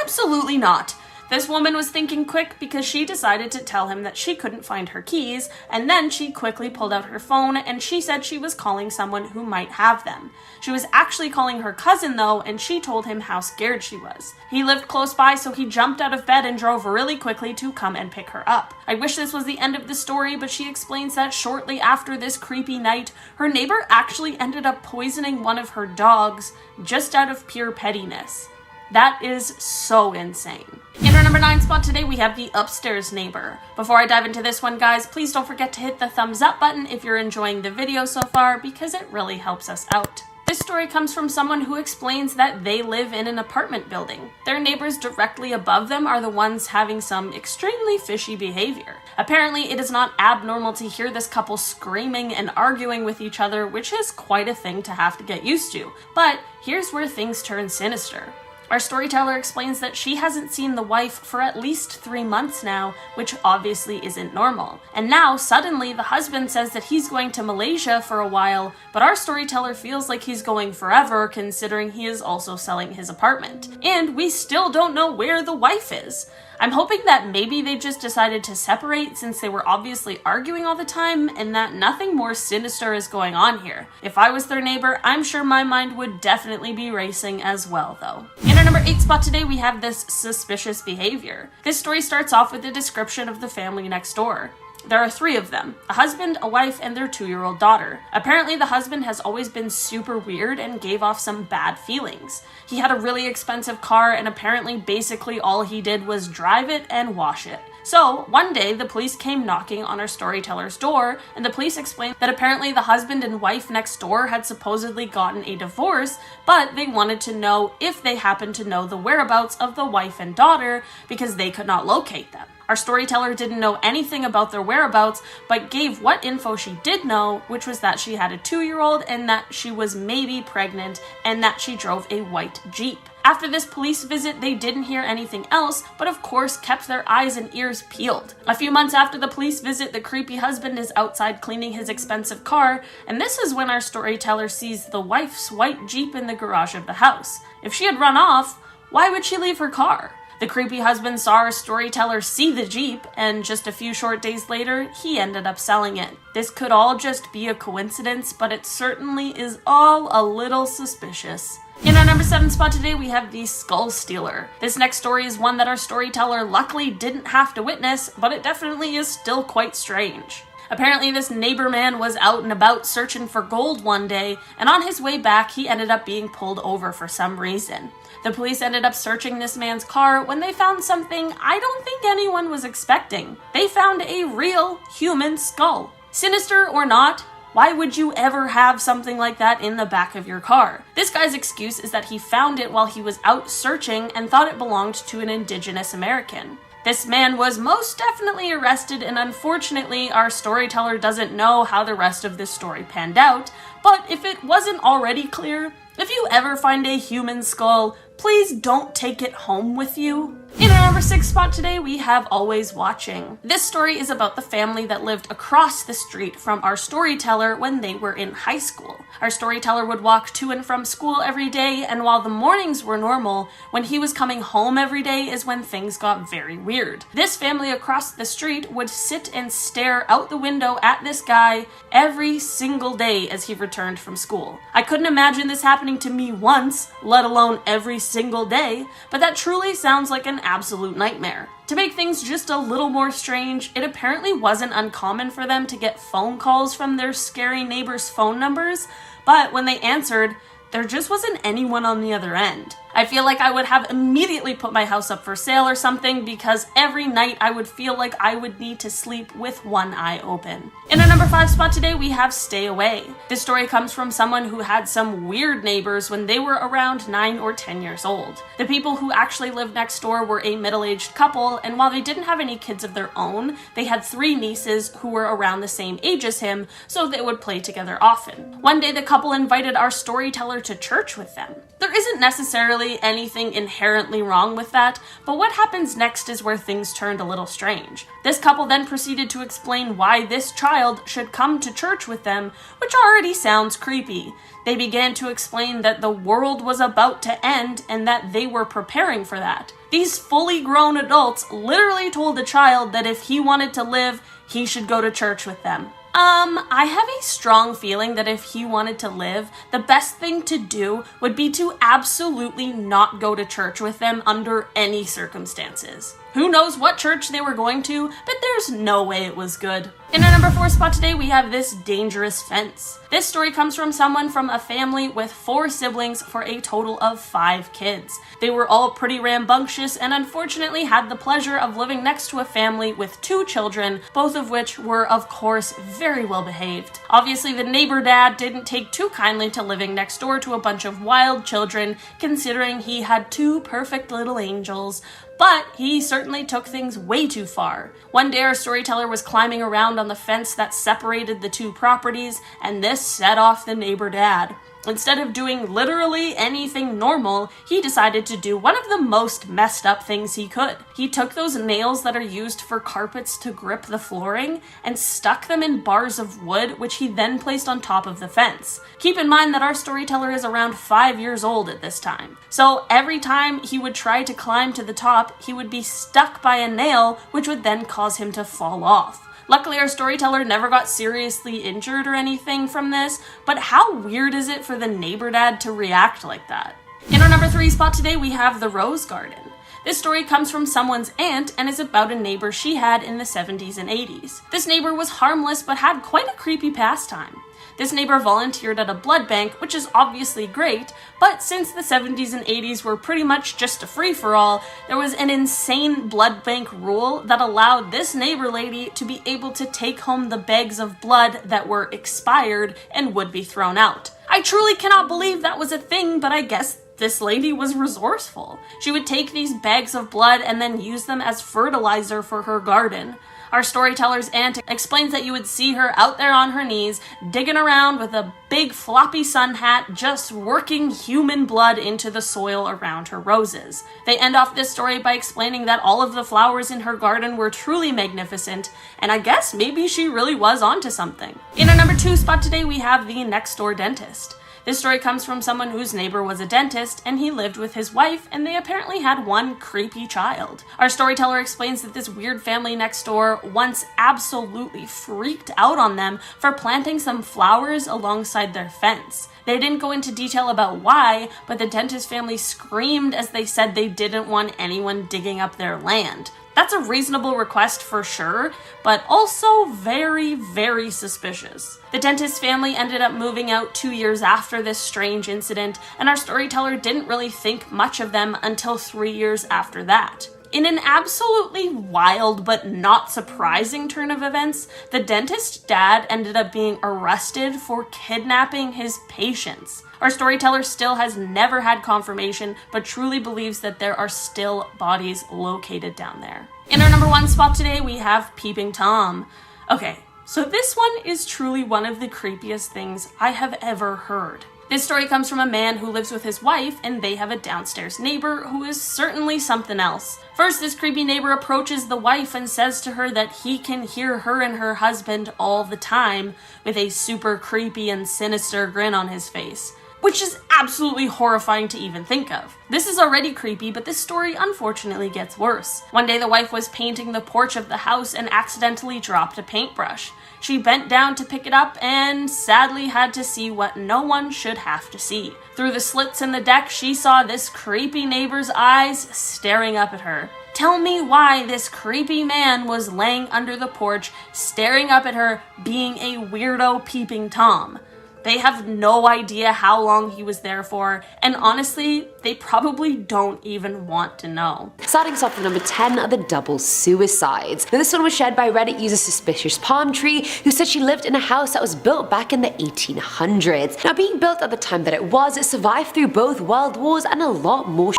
Absolutely not. This woman was thinking quick because she decided to tell him that she couldn't find her keys, and then she quickly pulled out her phone and she said she was calling someone who might have them. She was actually calling her cousin though, and she told him how scared she was. He lived close by, so he jumped out of bed and drove really quickly to come and pick her up. I wish this was the end of the story, but she explains that shortly after this creepy night, her neighbor actually ended up poisoning one of her dogs just out of pure pettiness. That is so insane. In our number 9 spot today, we have the upstairs neighbor. Before I dive into this one, guys, please don't forget to hit the thumbs up button if you're enjoying the video so far, because it really helps us out. This story comes from someone who explains that they live in an apartment building. Their neighbors directly above them are the ones having some extremely fishy behavior. Apparently, it is not abnormal to hear this couple screaming and arguing with each other, which is quite a thing to have to get used to. But here's where things turn sinister. Our storyteller explains that she hasn't seen the wife for at least 3 months now, which obviously isn't normal. And now, suddenly, the husband says that he's going to Malaysia for a while, but our storyteller feels like he's going forever considering he is also selling his apartment. And we still don't know where the wife is. I'm hoping that maybe they just decided to separate since they were obviously arguing all the time and that nothing more sinister is going on here. If I was their neighbor, I'm sure my mind would definitely be racing as well though. In our number 8 spot today, we have this suspicious behavior. This story starts off with a description of the family next door. There are 3 of them, a husband, a wife, and their 2-year-old daughter. Apparently the husband has always been super weird and gave off some bad feelings. He had a really expensive car, and apparently basically all he did was drive it and wash it. So, one day, the police came knocking on our storyteller's door, and the police explained that apparently the husband and wife next door had supposedly gotten a divorce, but they wanted to know if they happened to know the whereabouts of the wife and daughter because they could not locate them. Our storyteller didn't know anything about their whereabouts, but gave what info she did know, which was that she had a 2-year-old and that she was maybe pregnant and that she drove a white Jeep. After this police visit, they didn't hear anything else, but of course kept their eyes and ears peeled. A few months after the police visit, the creepy husband is outside cleaning his expensive car, and this is when our storyteller sees the wife's white Jeep in the garage of the house. If she had run off, why would she leave her car? The creepy husband saw our storyteller see the Jeep, and just a few short days later, he ended up selling it. This could all just be a coincidence, but it certainly is all a little suspicious. In our number 7 spot today, we have the Skull Stealer. This next story is one that our storyteller luckily didn't have to witness, but it definitely is still quite strange. Apparently this neighbor man was out and about searching for gold one day, and on his way back he ended up being pulled over for some reason. The police ended up searching this man's car when they found something I don't think anyone was expecting. They found a real human skull. Sinister or not, why would you ever have something like that in the back of your car? This guy's excuse is that he found it while he was out searching and thought it belonged to an indigenous American. This man was most definitely arrested, and unfortunately our storyteller doesn't know how the rest of this story panned out, but if it wasn't already clear, if you ever find a human skull, please don't take it home with you. In our number 6 spot today, we have Always Watching. This story is about the family that lived across the street from our storyteller when they were in high school. Our storyteller would walk to and from school every day, and while the mornings were normal, when he was coming home every day is when things got very weird. This family across the street would sit and stare out the window at this guy every single day as he returned from school. I couldn't imagine this happening to me once, let alone every single day, but that truly sounds like an absolute nightmare. To make things just a little more strange, it apparently wasn't uncommon for them to get phone calls from their scary neighbors' phone numbers, but when they answered, there just wasn't anyone on the other end. I feel like I would have immediately put my house up for sale or something, because every night I would feel like I would need to sleep with one eye open. In our number 5 spot today, we have Stay Away. This story comes from someone who had some weird neighbors when they were around 9 or 10 years old. The people who actually lived next door were a middle-aged couple, and while they didn't have any kids of their own, they had 3 nieces who were around the same age as him, so they would play together often. One day the couple invited our storyteller to church with them. There isn't necessarily anything inherently wrong with that, but what happens next is where things turned a little strange. This couple then proceeded to explain why this child should come to church with them, which already sounds creepy. They began to explain that the world was about to end and that they were preparing for that. These fully grown adults literally told the child that if he wanted to live, he should go to church with them. I have a strong feeling that if he wanted to live, the best thing to do would be to absolutely not go to church with them under any circumstances. Who knows what church they were going to, but there's no way it was good. In our number 4 spot today, we have This Dangerous Fence. This story comes from someone from a family with 4 siblings for a total of 5 kids. They were all pretty rambunctious and unfortunately had the pleasure of living next to a family with 2 children, both of which were, of course, very well behaved. Obviously, the neighbor dad didn't take too kindly to living next door to a bunch of wild children, considering he had 2 perfect little angels. But he certainly took things way too far. One day our storyteller was climbing around on the fence that separated the 2 properties, and this set off the neighbor dad. Instead of doing literally anything normal, he decided to do one of the most messed up things he could. He took those nails that are used for carpets to grip the flooring and stuck them in bars of wood, which he then placed on top of the fence. Keep in mind that our storyteller is around 5 years old at this time. So every time he would try to climb to the top, he would be stuck by a nail, which would then cause him to fall off. Luckily, our storyteller never got seriously injured or anything from this, but how weird is it for the neighbor dad to react like that? In our number 3 spot today, we have The Rose Garden. This story comes from someone's aunt and is about a neighbor she had in the 70s and 80s. This neighbor was harmless but had quite a creepy pastime. This neighbor volunteered at a blood bank, which is obviously great, but since the 70s and 80s were pretty much just a free-for-all, there was an insane blood bank rule that allowed this neighbor lady to be able to take home the bags of blood that were expired and would be thrown out. I truly cannot believe that was a thing, but I guess this lady was resourceful. She would take these bags of blood and then use them as fertilizer for her garden. Our storyteller's aunt explains that you would see her out there on her knees, digging around with a big floppy sun hat, just working human blood into the soil around her roses. They end off this story by explaining that all of the flowers in her garden were truly magnificent, and I guess maybe she really was onto something. In our number 2 spot today, we have The Next Door Dentist. This story comes from someone whose neighbor was a dentist, and he lived with his wife, and they apparently had one creepy child. Our storyteller explains that this weird family next door once absolutely freaked out on them for planting some flowers alongside their fence. They didn't go into detail about why, but the dentist family screamed as they said they didn't want anyone digging up their land. That's a reasonable request for sure, but also very, very suspicious. The dentist family ended up moving out 2 years after this strange incident, and our storyteller didn't really think much of them until 3 years after that. In an absolutely wild but not surprising turn of events, the dentist's dad ended up being arrested for kidnapping his patients. Our storyteller still has never had confirmation, but truly believes that there are still bodies located down there. In our number 1 spot today, we have Peeping Tom. Okay, so this one is truly one of the creepiest things I have ever heard. This story comes from a man who lives with his wife, and they have a downstairs neighbor who is certainly something else. First, this creepy neighbor approaches the wife and says to her that he can hear her and her husband all the time, with a super creepy and sinister grin on his face, which is absolutely horrifying to even think of. This is already creepy, but this story unfortunately gets worse. One day the wife was painting the porch of the house and accidentally dropped a paintbrush. She bent down to pick it up and sadly had to see what no one should have to see. Through the slits in the deck, she saw this creepy neighbor's eyes staring up at her. Tell me why this creepy man was laying under the porch, staring up at her, being a weirdo peeping Tom. They have no idea how long he was there for, and honestly, they probably don't even want to know. Starting us off with number 10 are the double suicides. Now this one was shared by Reddit user Suspicious Palm Tree, who said she lived in a house that was built back in the 1800s. Now being built at the time that it survived through both world wars and a lot more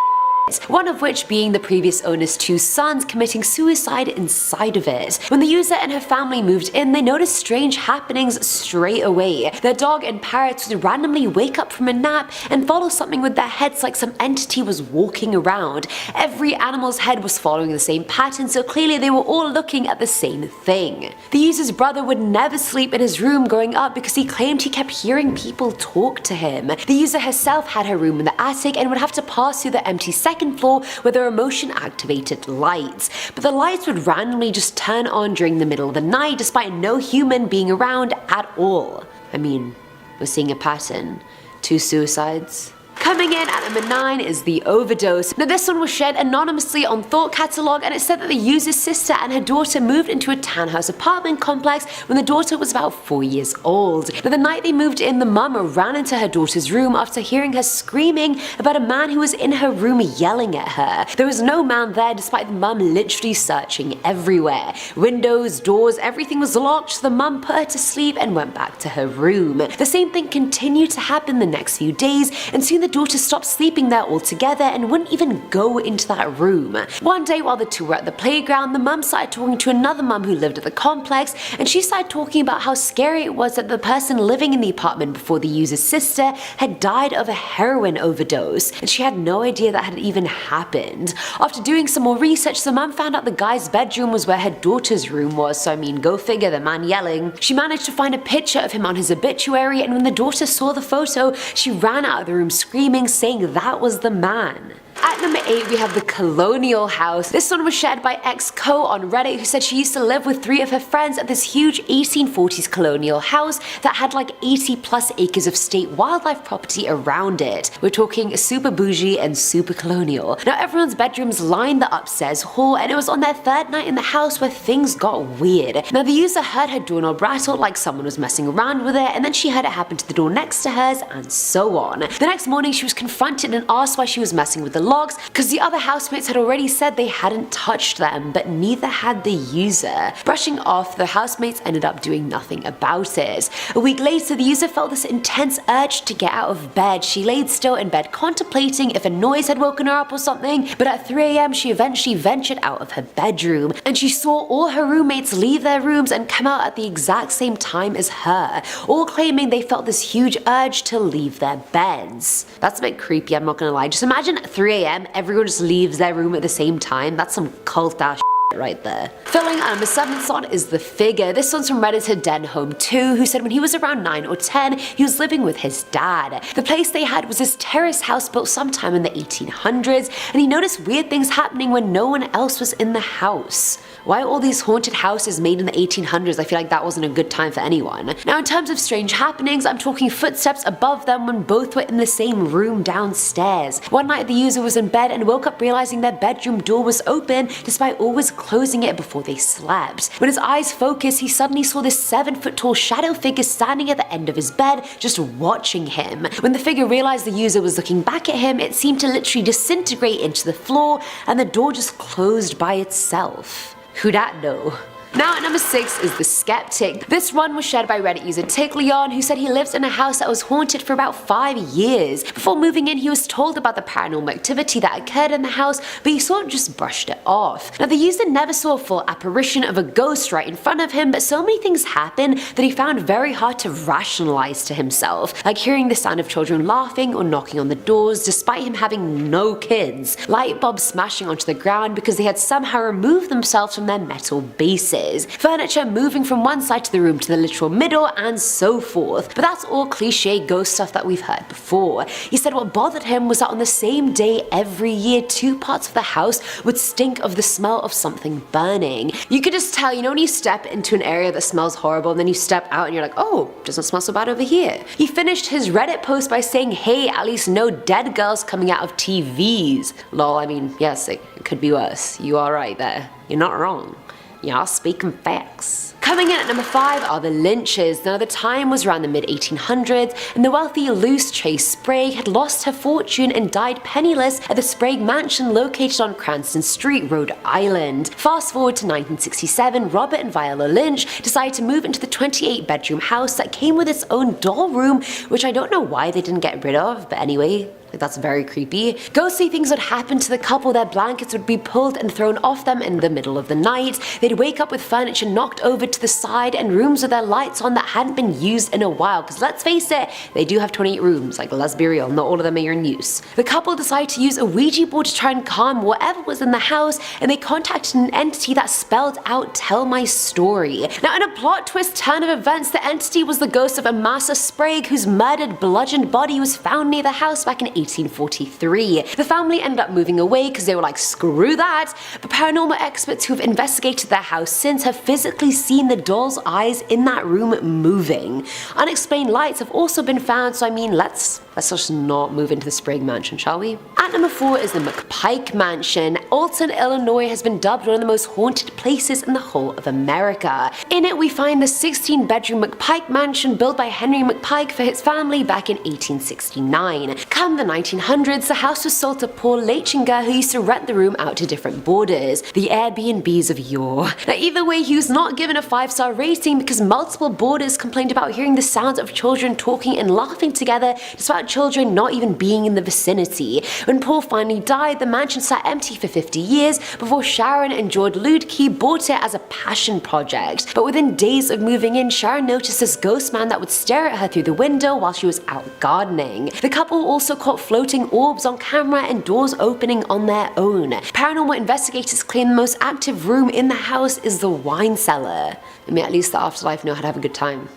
one of which being the previous owner's two sons committing suicide inside of it. When the user and her family moved in, they noticed strange happenings straight away. Their dog and parrots would randomly wake up from a nap and follow something with their heads like some entity was walking around. Every animal's head was following the same pattern, so clearly they were all looking at the same thing. The user's brother would never sleep in his room growing up because he claimed he kept hearing people talk to him. The user herself had her room in the attic and would have to pass through the empty second floor where there were motion activated lights, but the lights would randomly just turn on during the middle of the night despite no human being around at all. I mean, we're seeing a pattern. 2 suicides. Coming in at number 9 is the overdose. Now this one was shared anonymously on Thought Catalog, and it said that the user's sister and her daughter moved into a townhouse apartment complex when the daughter was about 4 years old. Now the night they moved in, the mum ran into her daughter's room after hearing her screaming about a man who was in her room yelling at her. There was no man there despite the mum literally searching everywhere. Windows, doors, everything was locked, so the mum put her to sleep and went back to her room. The same thing continued to happen the next few days, and soon the daughter stopped sleeping there altogether and wouldn't even go into that room. One day while the two were at the playground, the mum started talking to another mum who lived at the complex, and she started talking about how scary it was that the person living in the apartment before the user's sister had died of a heroin overdose, and she had no idea that had even happened. After doing some more research, the mum found out the guy's bedroom was where her daughter's room was, so I mean, go figure, the man yelling. She managed to find a picture of him on his obituary, and when the daughter saw the photo, she ran out of the room screaming, saying that was the man. At number 8 we have the Colonial House. This one was shared by XCO on Reddit, who said she used to live with 3 of her friends at this huge 1840s colonial house that had like 80 plus acres of state wildlife property around it. We're talking super bougie and super colonial. Now everyone's bedrooms lined the upstairs hall, and it was on their 3rd night in the house where things got weird. Now the user heard her doorknob rattle like someone was messing around with it, and then she heard it happen to the door next to hers, and so on. The next morning she was confronted and asked why she was messing with the logs, because the other housemates had already said they hadn't touched them, but neither had the user. Brushing off, the housemates ended up doing nothing about it. A week later, the user felt this intense urge to get out of bed. She laid still in bed contemplating if a noise had woken her up or something, but at 3 AM she eventually ventured out of her bedroom, and she saw all her roommates leave their rooms and come out at the exact same time as her, all claiming they felt this huge urge to leave their beds. That's a bit creepy, I'm not gonna lie. Just imagine at 3 AM everyone just leaves their room at the same time. That's some cult ass right there. Filling at number 7 slot is The Figure. This one's from Redditor Den Home 2, who said when he was around 9 or 10, he was living with his dad. The place they had was this terrace house built sometime in the 1800s, and he noticed weird things happening when no one else was in the house. Why all these haunted houses made in the 1800s? I feel like that wasn't a good time for anyone. Now in terms of strange happenings, I'm talking footsteps above them when both were in the same room downstairs. One night the user was in bed and woke up realizing their bedroom door was open despite always closing it before they slept. When his eyes focused, he suddenly saw this 7-foot tall shadow figure standing at the end of his bed just watching him. When the figure realized the user was looking back at him, it seemed to literally disintegrate into the floor and the door just closed by itself. Who dat know? Now at number 6 is The Skeptic. This one was shared by Reddit user Tickleon, who said he lived in a house that was haunted for about 5 years. Before moving in, he was told about the paranormal activity that occurred in the house, but he sort of just brushed it off. Now the user never saw a full apparition of a ghost right in front of him, but so many things happened that he found very hard to rationalize to himself, like hearing the sound of children laughing or knocking on the doors despite him having no kids, light bulbs smashing onto the ground because they had somehow removed themselves from their metal bases. pieces, furniture moving from one side to the room to the literal middle, and so forth. But that's all cliche ghost stuff that we've heard before. He said what bothered him was that on the same day every year, 2 parts of the house would stink of the smell of something burning. You could just tell, you know, when you step into an area that smells horrible and then you step out and you're like, oh, doesn't smell so bad over here. He finished his Reddit post by saying, hey, at least no dead girls coming out of TVs. Lol, I mean, yes, it could be worse. You are right there. You're not wrong. You're speaking facts. Coming in at number 5 are the Lynches. Now the time was around the mid-1800s and the wealthy Luce Chase Sprague had lost her fortune and died penniless at the Sprague mansion located on Cranston Street, Rhode Island. Fast forward to 1967, Robert and Viola Lynch decided to move into the 28-bedroom house that came with its own doll room, which I don't know why they didn't get rid of, but anyway. Like, that's very creepy. Ghostly things would happen to the couple. Their blankets would be pulled and thrown off them in the middle of the night. They'd wake up with furniture knocked over to the side and rooms with their lights on that hadn't been used in a while. Because let's face it, they do have 28 rooms. Like, let's be real, not all of them are in use. The couple decided to use a Ouija board to try and calm whatever was in the house, and they contacted an entity that spelled out "Tell my story." Now, in a plot twist turn of events, the entity was the ghost of Amasa Sprague, whose murdered, bludgeoned body was found near the house back in 1843. The family ended up moving away because they were like, screw that, but paranormal experts who have investigated their house since have physically seen the doll's eyes in that room moving. Unexplained lights have also been found, so I mean, let's just not move into the Sprague mansion, shall we? At number 4 is the McPike Mansion. Alton, Illinois has been dubbed one of the most haunted places in the whole of America. In it we find the 16-bedroom McPike Mansion built by Henry McPike for his family back in 1869. Come the 1900s, the house was sold to Paul Lechinger, who used to rent the room out to different boarders, the Airbnbs of yore. Now either way, he was not given a 5-star rating because multiple boarders complained about hearing the sounds of children talking and laughing together despite children not even being in the vicinity. When Paul finally died, the mansion sat empty for 50 years before Sharon and George Ludke bought it as a passion project. But within days of moving in, Sharon noticed this ghost man that would stare at her through the window while she was out gardening. The couple also caught floating orbs on camera and doors opening on their own. Paranormal investigators claim the most active room in the house is the wine cellar. I mean, at least the afterlife know how to have a good time.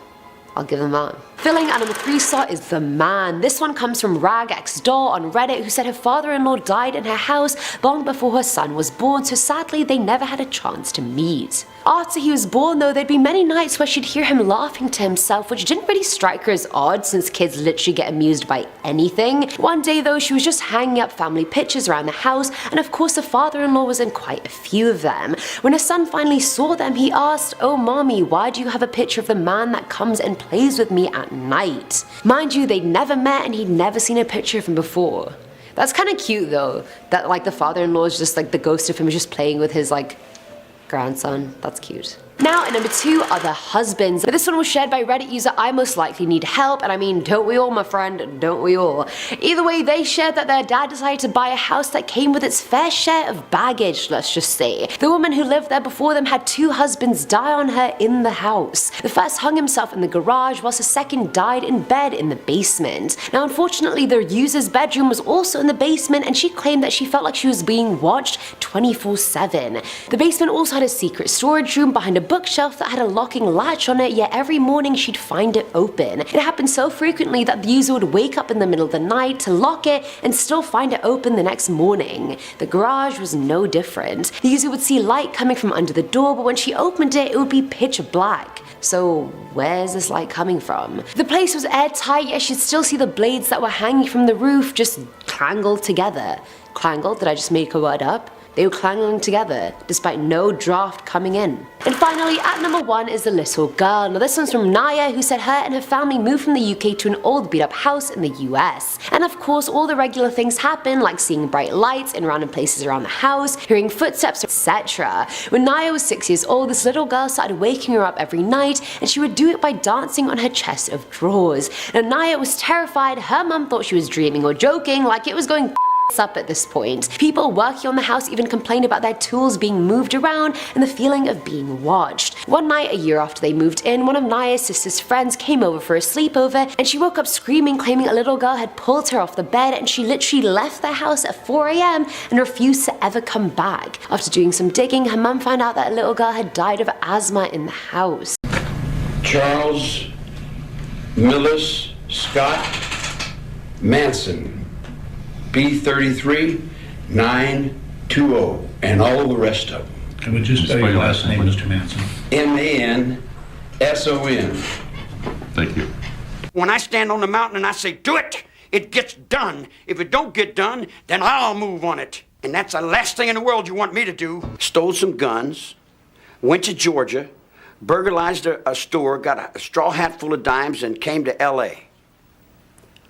I'll give them that. Filling at number 3 slot is The Man. This one comes from RagXDoll on Reddit, who said her father-in-law died in her house long before her son was born, so sadly they never had a chance to meet. After he was born though, there'd be many nights where she'd hear him laughing to himself, which didn't really strike her as odd since kids literally get amused by anything. One day though, she was just hanging up family pictures around the house, and of course the father-in-law was in quite a few of them. When her son finally saw them, he asked, "Oh mommy, why do you have a picture of the man that comes and plays with me at night?" Mind you, they'd never met and he'd never seen a picture of him before. That's kind of cute though, that like the father-in-law is just like the ghost of him is just playing with his like grandson. That's cute. Now at number 2 are The Husbands. This one was shared by Reddit user I Most Likely Need Help, and I mean, don't we all, my friend, don't we all? Either way, they shared that their dad decided to buy a house that came with its fair share of baggage, let's just say. The woman who lived there before them had 2 husbands die on her in the house. The first hung himself in the garage, whilst the second died in bed in the basement. Now unfortunately, the user's bedroom was also in the basement, and she claimed that she felt like she was being watched 24/7. The basement also had a secret storage room behind a bookshelf that had a locking latch on it, yet every morning she'd find it open. It happened so frequently that the user would wake up in the middle of the night to lock it and still find it open the next morning. The garage was no different. The user would see light coming from under the door, but when she opened it, it would be pitch black. So where's this light coming from? The place was airtight, yet she'd still see the blades that were hanging from the roof just clangled together. Clangled? Did I just make a word up? They were clangling together, despite no draft coming in. And finally, at number 1 is The Little Girl. Now this one's from Naya, who said her and her family moved from the UK to an old beat-up house in the US. And of course, all the regular things happen, like seeing bright lights in random places around the house, hearing footsteps, etc. When Naya was 6 years old, this little girl started waking her up every night, and she would do it by dancing on her chest of drawers. Now Naya was terrified. Her mum thought she was dreaming or joking, like it was going up at this point. People working on the house even complained about their tools being moved around and the feeling of being watched. One night, a year after they moved in, one of Naya's sister's friends came over for a sleepover and she woke up screaming, claiming a little girl had pulled her off the bed, and she literally left the house at 4 AM and refused to ever come back. After doing some digging, her mum found out that a little girl had died of asthma in the house. Charles Scott Manson, B33 920, and all the rest of them. Can we just spell your last name, Mr. Manson? Manson. Thank you. When I stand on the mountain and I say, do it, it gets done. If it don't get done, then I'll move on it. And that's the last thing in the world you want me to do. Stole some guns, went to Georgia, burglarized a store, got a straw hat full of dimes, and came to L.A.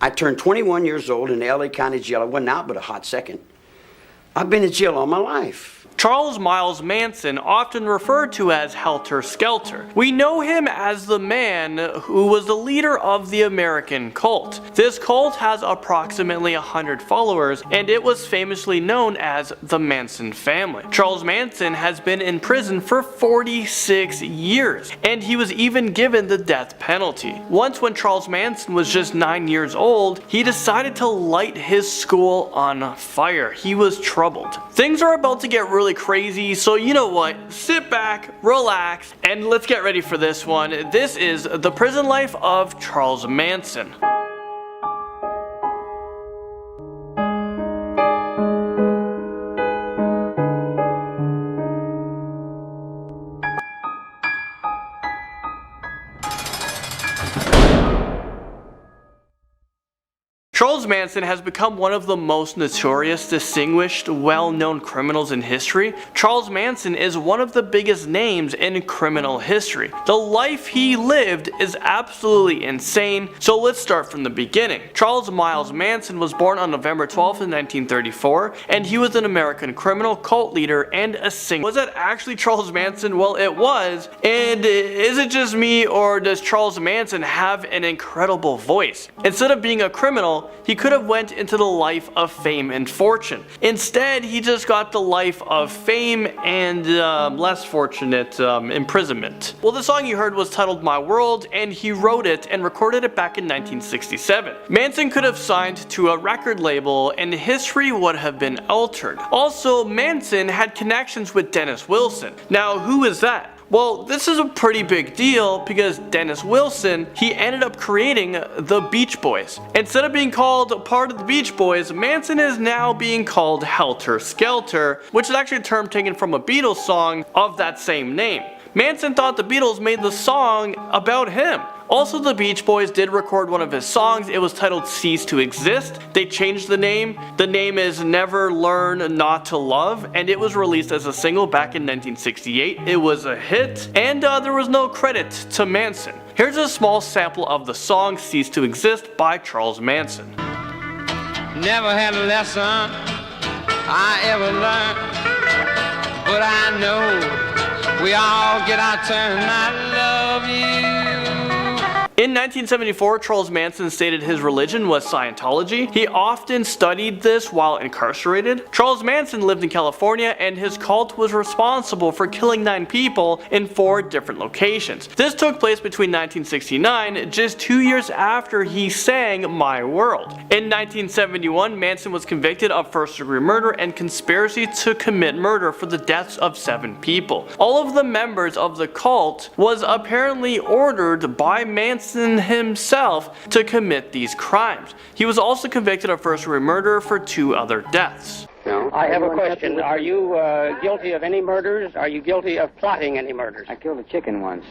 I turned 21 years old in the L.A. County Jail. I wasn't out but a hot second. I've been in jail all my life. Charles Miles Manson, often referred to as Helter Skelter. We know him as the man who was the leader of the American cult. This cult has approximately 100 followers, and it was famously known as the Manson Family. Charles Manson has been in prison for 46 years, and he was even given the death penalty. Once, when Charles Manson was just 9 years old, he decided to light his school on fire. He was troubled. Things are about to get really crazy, so you know what, sit back, relax, and let's get ready for this one. This is the prison life of Charles Manson. Charles Manson has become one of the most notorious, distinguished, well-known criminals in history. Charles Manson is one of the biggest names in criminal history. The life he lived is absolutely insane, so let's start from the beginning. Charles Miles Manson was born on November 12th, 1934, and he was an American criminal, cult leader, and a singer. Was that actually Charles Manson? Well, it was. And is it just me, or does Charles Manson have an incredible voice? Instead of being a criminal, he could have went into the life of fame and fortune. Instead, he just got the life of fame and less fortunate imprisonment. Well, the song you heard was titled My World, and he wrote it and recorded it back in 1967. Manson could have signed to a record label and history would have been altered. Also, Manson had connections with Dennis Wilson. Now, who is that? Well, this is a pretty big deal because Dennis Wilson, he ended up creating the Beach Boys. Instead of being called part of the Beach Boys, Manson is now being called Helter Skelter, which is actually a term taken from a Beatles song of that same name. Manson thought the Beatles made the song about him. Also, the Beach Boys did record one of his songs. It was titled Cease to Exist. They changed the name. The name is Never Learn Not to Love, and it was released as a single back in 1968. It was a hit, and there was no credit to Manson. Here's a small sample of the song Cease to Exist by Charles Manson. Never had a lesson I ever learned, but I know we all get our turn. I love you. In 1974, Charles Manson stated his religion was Scientology. He often studied this while incarcerated. Charles Manson lived in California, and his cult was responsible for killing 9 people in 4 different locations. This took place between 1969, just 2 years after he sang My World. In 1971, Manson was convicted of first-degree murder and conspiracy to commit murder for the deaths of 7 people. All of the members of the cult was apparently ordered by Manson himself to commit these crimes. He was also convicted of first-degree murder for 2 other deaths. No. I have a question. Are you guilty of any murders? Are you guilty of plotting any murders? I killed a chicken once.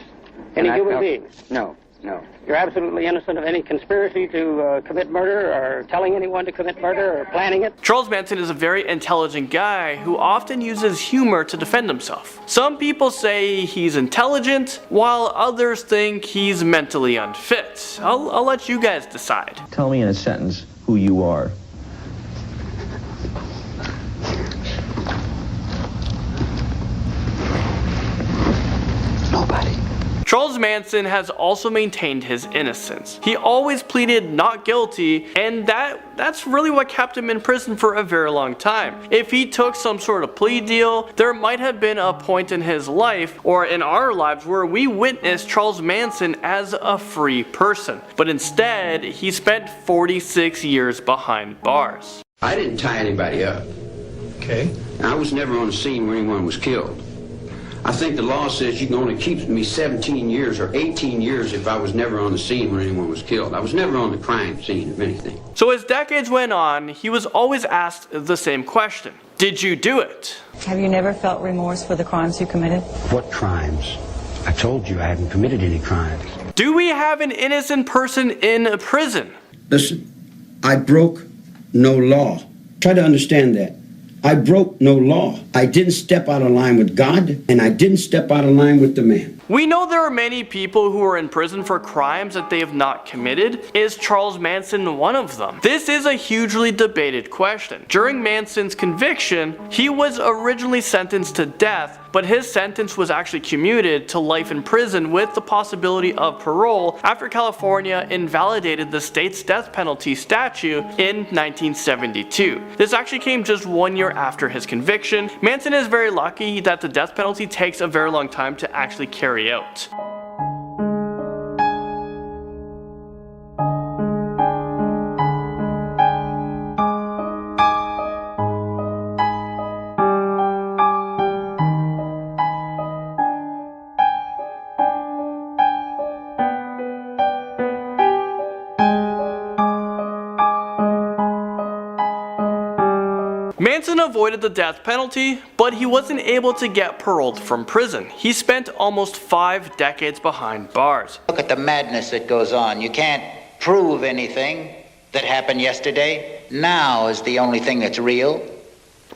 Any human being? No, no. You're absolutely innocent of any conspiracy to commit murder, or telling anyone to commit murder, or planning it? Charles Manson is a very intelligent guy who often uses humor to defend himself. Some people say he's intelligent, while others think he's mentally unfit. I'll let you guys decide. Tell me in a sentence who you are. Nobody. Charles Charles Manson has also maintained his innocence. He always pleaded not guilty, and that's really what kept him in prison for a very long time. If he took some sort of plea deal, there might have been a point in his life, or in our lives, where we witnessed Charles Manson as a free person. But instead, he spent 46 years behind bars. I didn't tie anybody up. Okay. I was never on the scene where anyone was killed. I think the law says you can only keep me 17 years or 18 years if I was never on the scene when anyone was killed. I was never on the crime scene of anything. So as decades went on, he was always asked the same question. Did you do it? Have you never felt remorse for the crimes you committed? What crimes? I told you I haven't committed any crimes. Do we have an innocent person in prison? Listen, I broke no law. Try to understand that. I broke no law. I didn't step out of line with God, and I didn't step out of line with the man. We know there are many people who are in prison for crimes that they have not committed. Is Charles Manson one of them? This is a hugely debated question. During Manson's conviction, he was originally sentenced to death, but his sentence was actually commuted to life in prison with the possibility of parole after California invalidated the state's death penalty statute in 1972. This actually came just 1 year after his conviction. Manson is very lucky that the death penalty takes a very long time to actually carry out. Manson avoided the death penalty, but he wasn't able to get paroled from prison. He spent almost 5 decades behind bars. Look at the madness that goes on. You can't prove anything that happened yesterday. Now is the only thing that's real.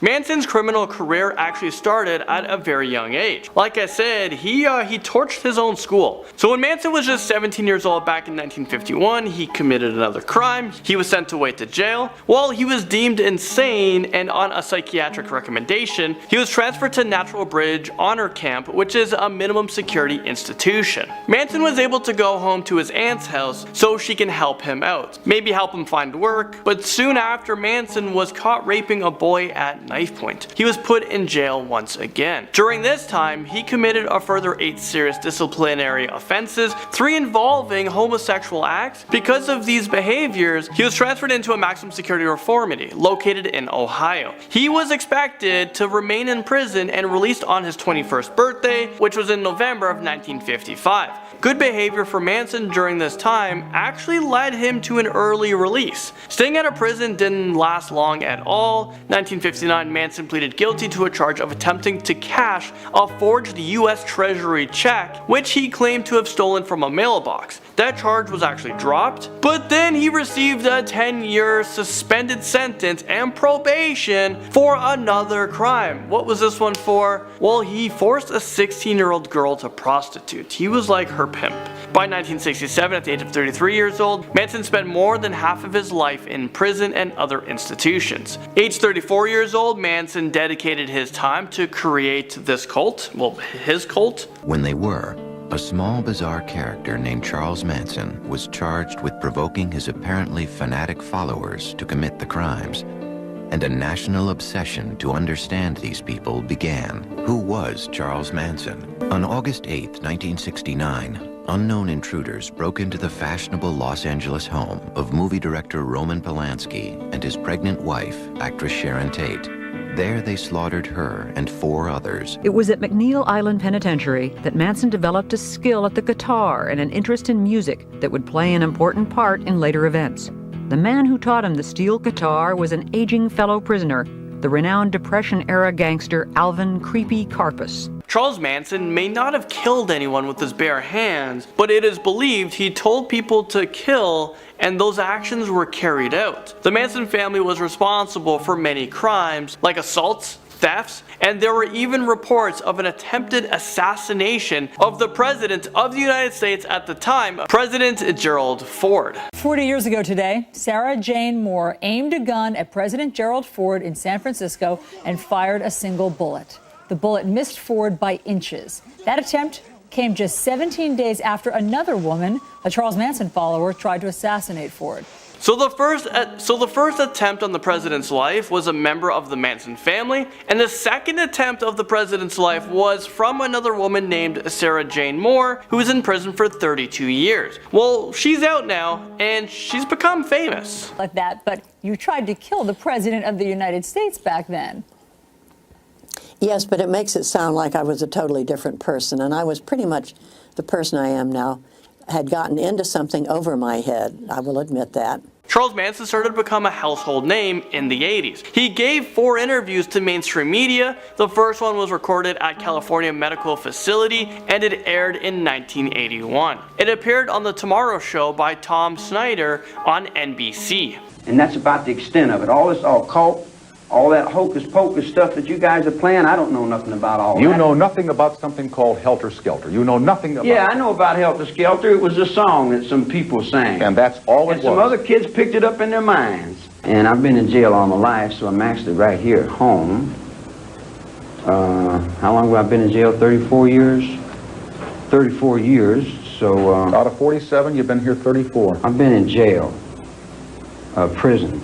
Manson's criminal career actually started at a very young age. Like I said, he torched his own school. So when Manson was just 17 years old back in 1951, he committed another crime. He was sent away to jail. While he was deemed insane and on a psychiatric recommendation, he was transferred to Natural Bridge Honor Camp, which is a minimum security institution. Manson was able to go home to his aunt's house so she can help him out, maybe help him find work, but soon after, Manson was caught raping a boy at knife point. He was put in jail once again. During this time, he committed a further 8 serious disciplinary offenses, 3 involving homosexual acts. Because of these behaviors, he was transferred into a maximum security reformity located in Ohio. He was expected to remain in prison and released on his 21st birthday, which was in November of 1955. Good behavior for Manson during this time actually led him to an early release. Staying out of prison didn't last long at all. 1959, Manson pleaded guilty to a charge of attempting to cash a forged US Treasury check, which he claimed to have stolen from a mailbox. That charge was actually dropped, but then he received a 10-year suspended sentence and probation for another crime. What was this one for? Well, he forced a 16-year-old girl to prostitute. He was like her pimp. By 1967, at the age of 33 years old, Manson spent more than half of his life in prison and other institutions. Age 34 years old, Manson dedicated his time to create this cult, well, his cult. When they were, a small bizarre character named Charles Manson was charged with provoking his apparently fanatic followers to commit the crimes, and a national obsession to understand these people began. Who was Charles Manson? On August 8, 1969, unknown intruders broke into the fashionable Los Angeles home of movie director Roman Polanski and his pregnant wife, actress Sharon Tate. There they slaughtered her and 4 others. It was at McNeil Island Penitentiary that Manson developed a skill at the guitar and an interest in music that would play an important part in later events. The man who taught him the steel guitar was an aging fellow prisoner, the renowned Depression-era gangster Alvin "Creepy" Karpus. Charles Manson may not have killed anyone with his bare hands, but it is believed he told people to kill, and those actions were carried out. The Manson family was responsible for many crimes, like assaults, thefts, and there were even reports of an attempted assassination of the President of the United States at the time, President Gerald Ford. 40 years ago today, Sarah Jane Moore aimed a gun at President Gerald Ford in San Francisco and fired a single bullet. The bullet missed Ford by inches. That attempt came just 17 days after another woman, a Charles Manson follower, tried to assassinate Ford. So the first attempt on the president's life was a member of the Manson family, and the second attempt of the president's life was from another woman named Sarah Jane Moore, who was in prison for 32 years. Well, she's out now, and she's become famous. Like that, but you tried to kill the president of the United States back then. Yes, but it makes it sound like I was a totally different person, and I was pretty much the person I am now. Had gotten into something over my head, I will admit that. Charles Manson started to become a household name in the 80s. He gave 4 interviews to mainstream media. The first one was recorded at California Medical Facility, and it aired in 1981. It appeared on The Tomorrow Show by Tom Snyder on NBC. And that's about the extent of it. All this occult, all that hocus pocus stuff that you guys are playing, I don't know nothing about all that. You know nothing about something called Helter Skelter. You know nothing about... Yeah, I know about Helter Skelter. It was a song that some people sang. And that's all it was. And some other kids picked it up in their minds. And I've been in jail all my life, so I'm actually right here at home. How long have I been in jail? 34 years? 34 years, so... Out of 47, you've been here 34. I've been in jail, prison,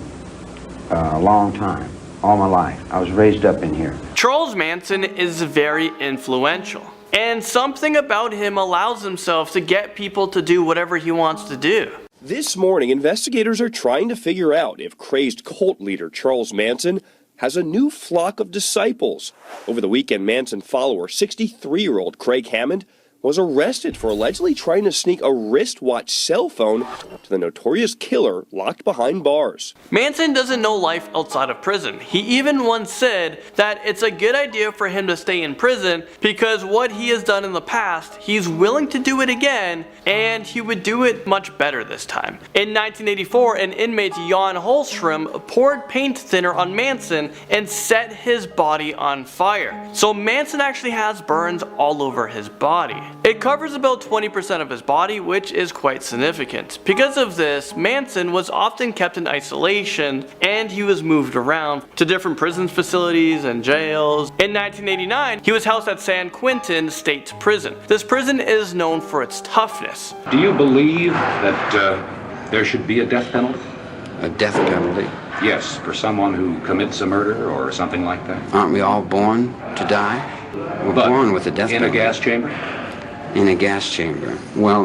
a long time. All my life. I was raised up in here. Charles Manson is very influential, and something about him allows himself to get people to do whatever he wants to do. This morning, investigators are trying to figure out if crazed cult leader Charles Manson has a new flock of disciples. Over the weekend, Manson follower 63-year-old Craig Hammond was arrested for allegedly trying to sneak a wristwatch cell phone to the notorious killer locked behind bars. Manson doesn't know life outside of prison. He even once said that it's a good idea for him to stay in prison because what he has done in the past, he's willing to do it again, and he would do it much better this time. In 1984, an inmate, Jan Holstrom, poured paint thinner on Manson and set his body on fire. So Manson actually has burns all over his body. It covers about 20% of his body, which is quite significant. Because of this, Manson was often kept in isolation, and he was moved around to different prison facilities and jails. In 1989, he was housed at San Quentin State Prison. This prison is known for its toughness. Do you believe that there should be a death penalty? A death penalty? Yes, for someone who commits a murder or something like that. Aren't we all born to die? We're born with a death penalty. In a gas chamber? In a gas chamber. Well,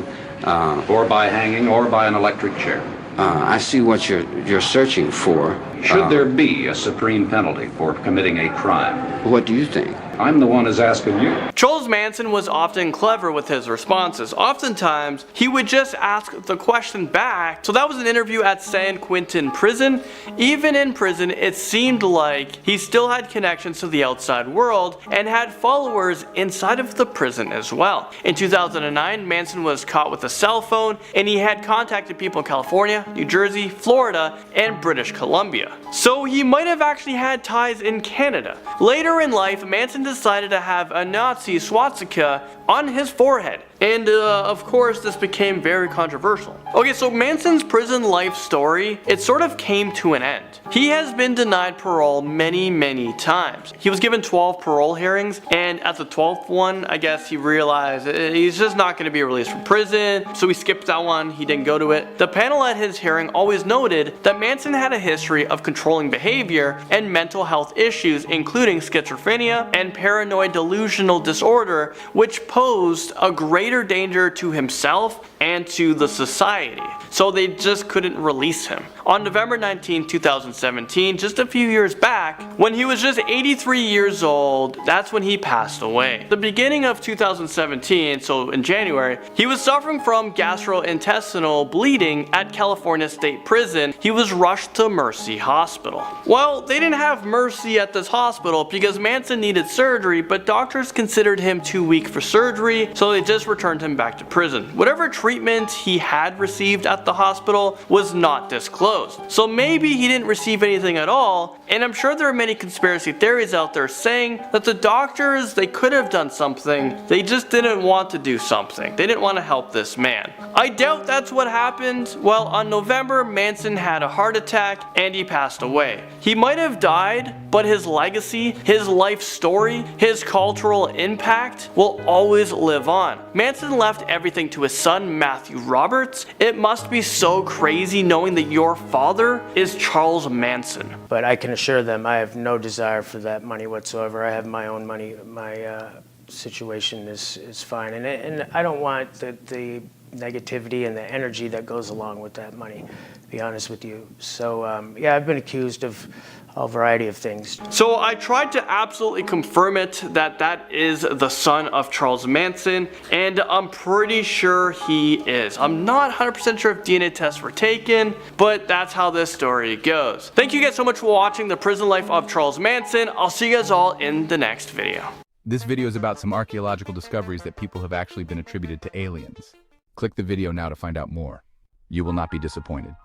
or by hanging, or by an electric chair. I see what you're searching for. Should there be a supreme penalty for committing a crime? What do you think? I'm the one who's asking you. Charles Manson was often clever with his responses. Oftentimes, he would just ask the question back. So that was an interview at San Quentin Prison. Even in prison, it seemed like he still had connections to the outside world and had followers inside of the prison as well. In 2009, Manson was caught with a cell phone, and he had contacted people in California, New Jersey, Florida, and British Columbia. So he might have actually had ties in Canada. Later in life, Manson decided to have a Nazi swastika on his forehead. And of course, this became very controversial. Okay, so Manson's prison life story, it sort of came to an end. He has been denied parole many times. He was given 12 parole hearings, and at the 12th one, I guess he realized he's just not going to be released from prison, so he skipped that one, he didn't go to it. The panel at his hearing always noted that Manson had a history of controlling behavior and mental health issues, including schizophrenia and paranoid delusional disorder, which posed a greater danger to himself and to the society. So they just couldn't release him. On November 19, 2017, just a few years back, when he was just 83 years old, that's when he passed away. The beginning of 2017, so in January, he was suffering from gastrointestinal bleeding at California State Prison. He was rushed to Mercy Hospital. Well, they didn't have Mercy at this hospital because Manson needed surgery, but doctors considered him too weak for surgery, so they just returned him back to prison. Whatever treatment he had received at the hospital was not disclosed. So maybe he didn't receive anything at all, and I'm sure there are many conspiracy theories out there saying that the doctors, they could have done something, they just didn't want to do something. They didn't want to help this man. I doubt that's what happened. Well, on November, Manson had a heart attack and he passed away. He might have died but his legacy, his life story, his cultural impact will always live on. Manson left everything to his son Matthew Roberts. It must be so crazy knowing that your father is Charles Manson. But I can assure them I have no desire for that money whatsoever. I have my own money. My situation is fine, and I don't want the negativity and the energy that goes along with that money, to be honest with you. So yeah, I've been accused of a variety of things. So I tried to absolutely confirm it that is the son of Charles Manson, and I'm pretty sure he is. I'm not 100% sure if DNA tests were taken, but that's how this story goes. Thank you guys so much for watching The Prison Life of Charles Manson. I'll see you guys all in the next video. This video is about some archaeological discoveries that people have actually been attributed to aliens. Click the video now to find out more. You will not be disappointed.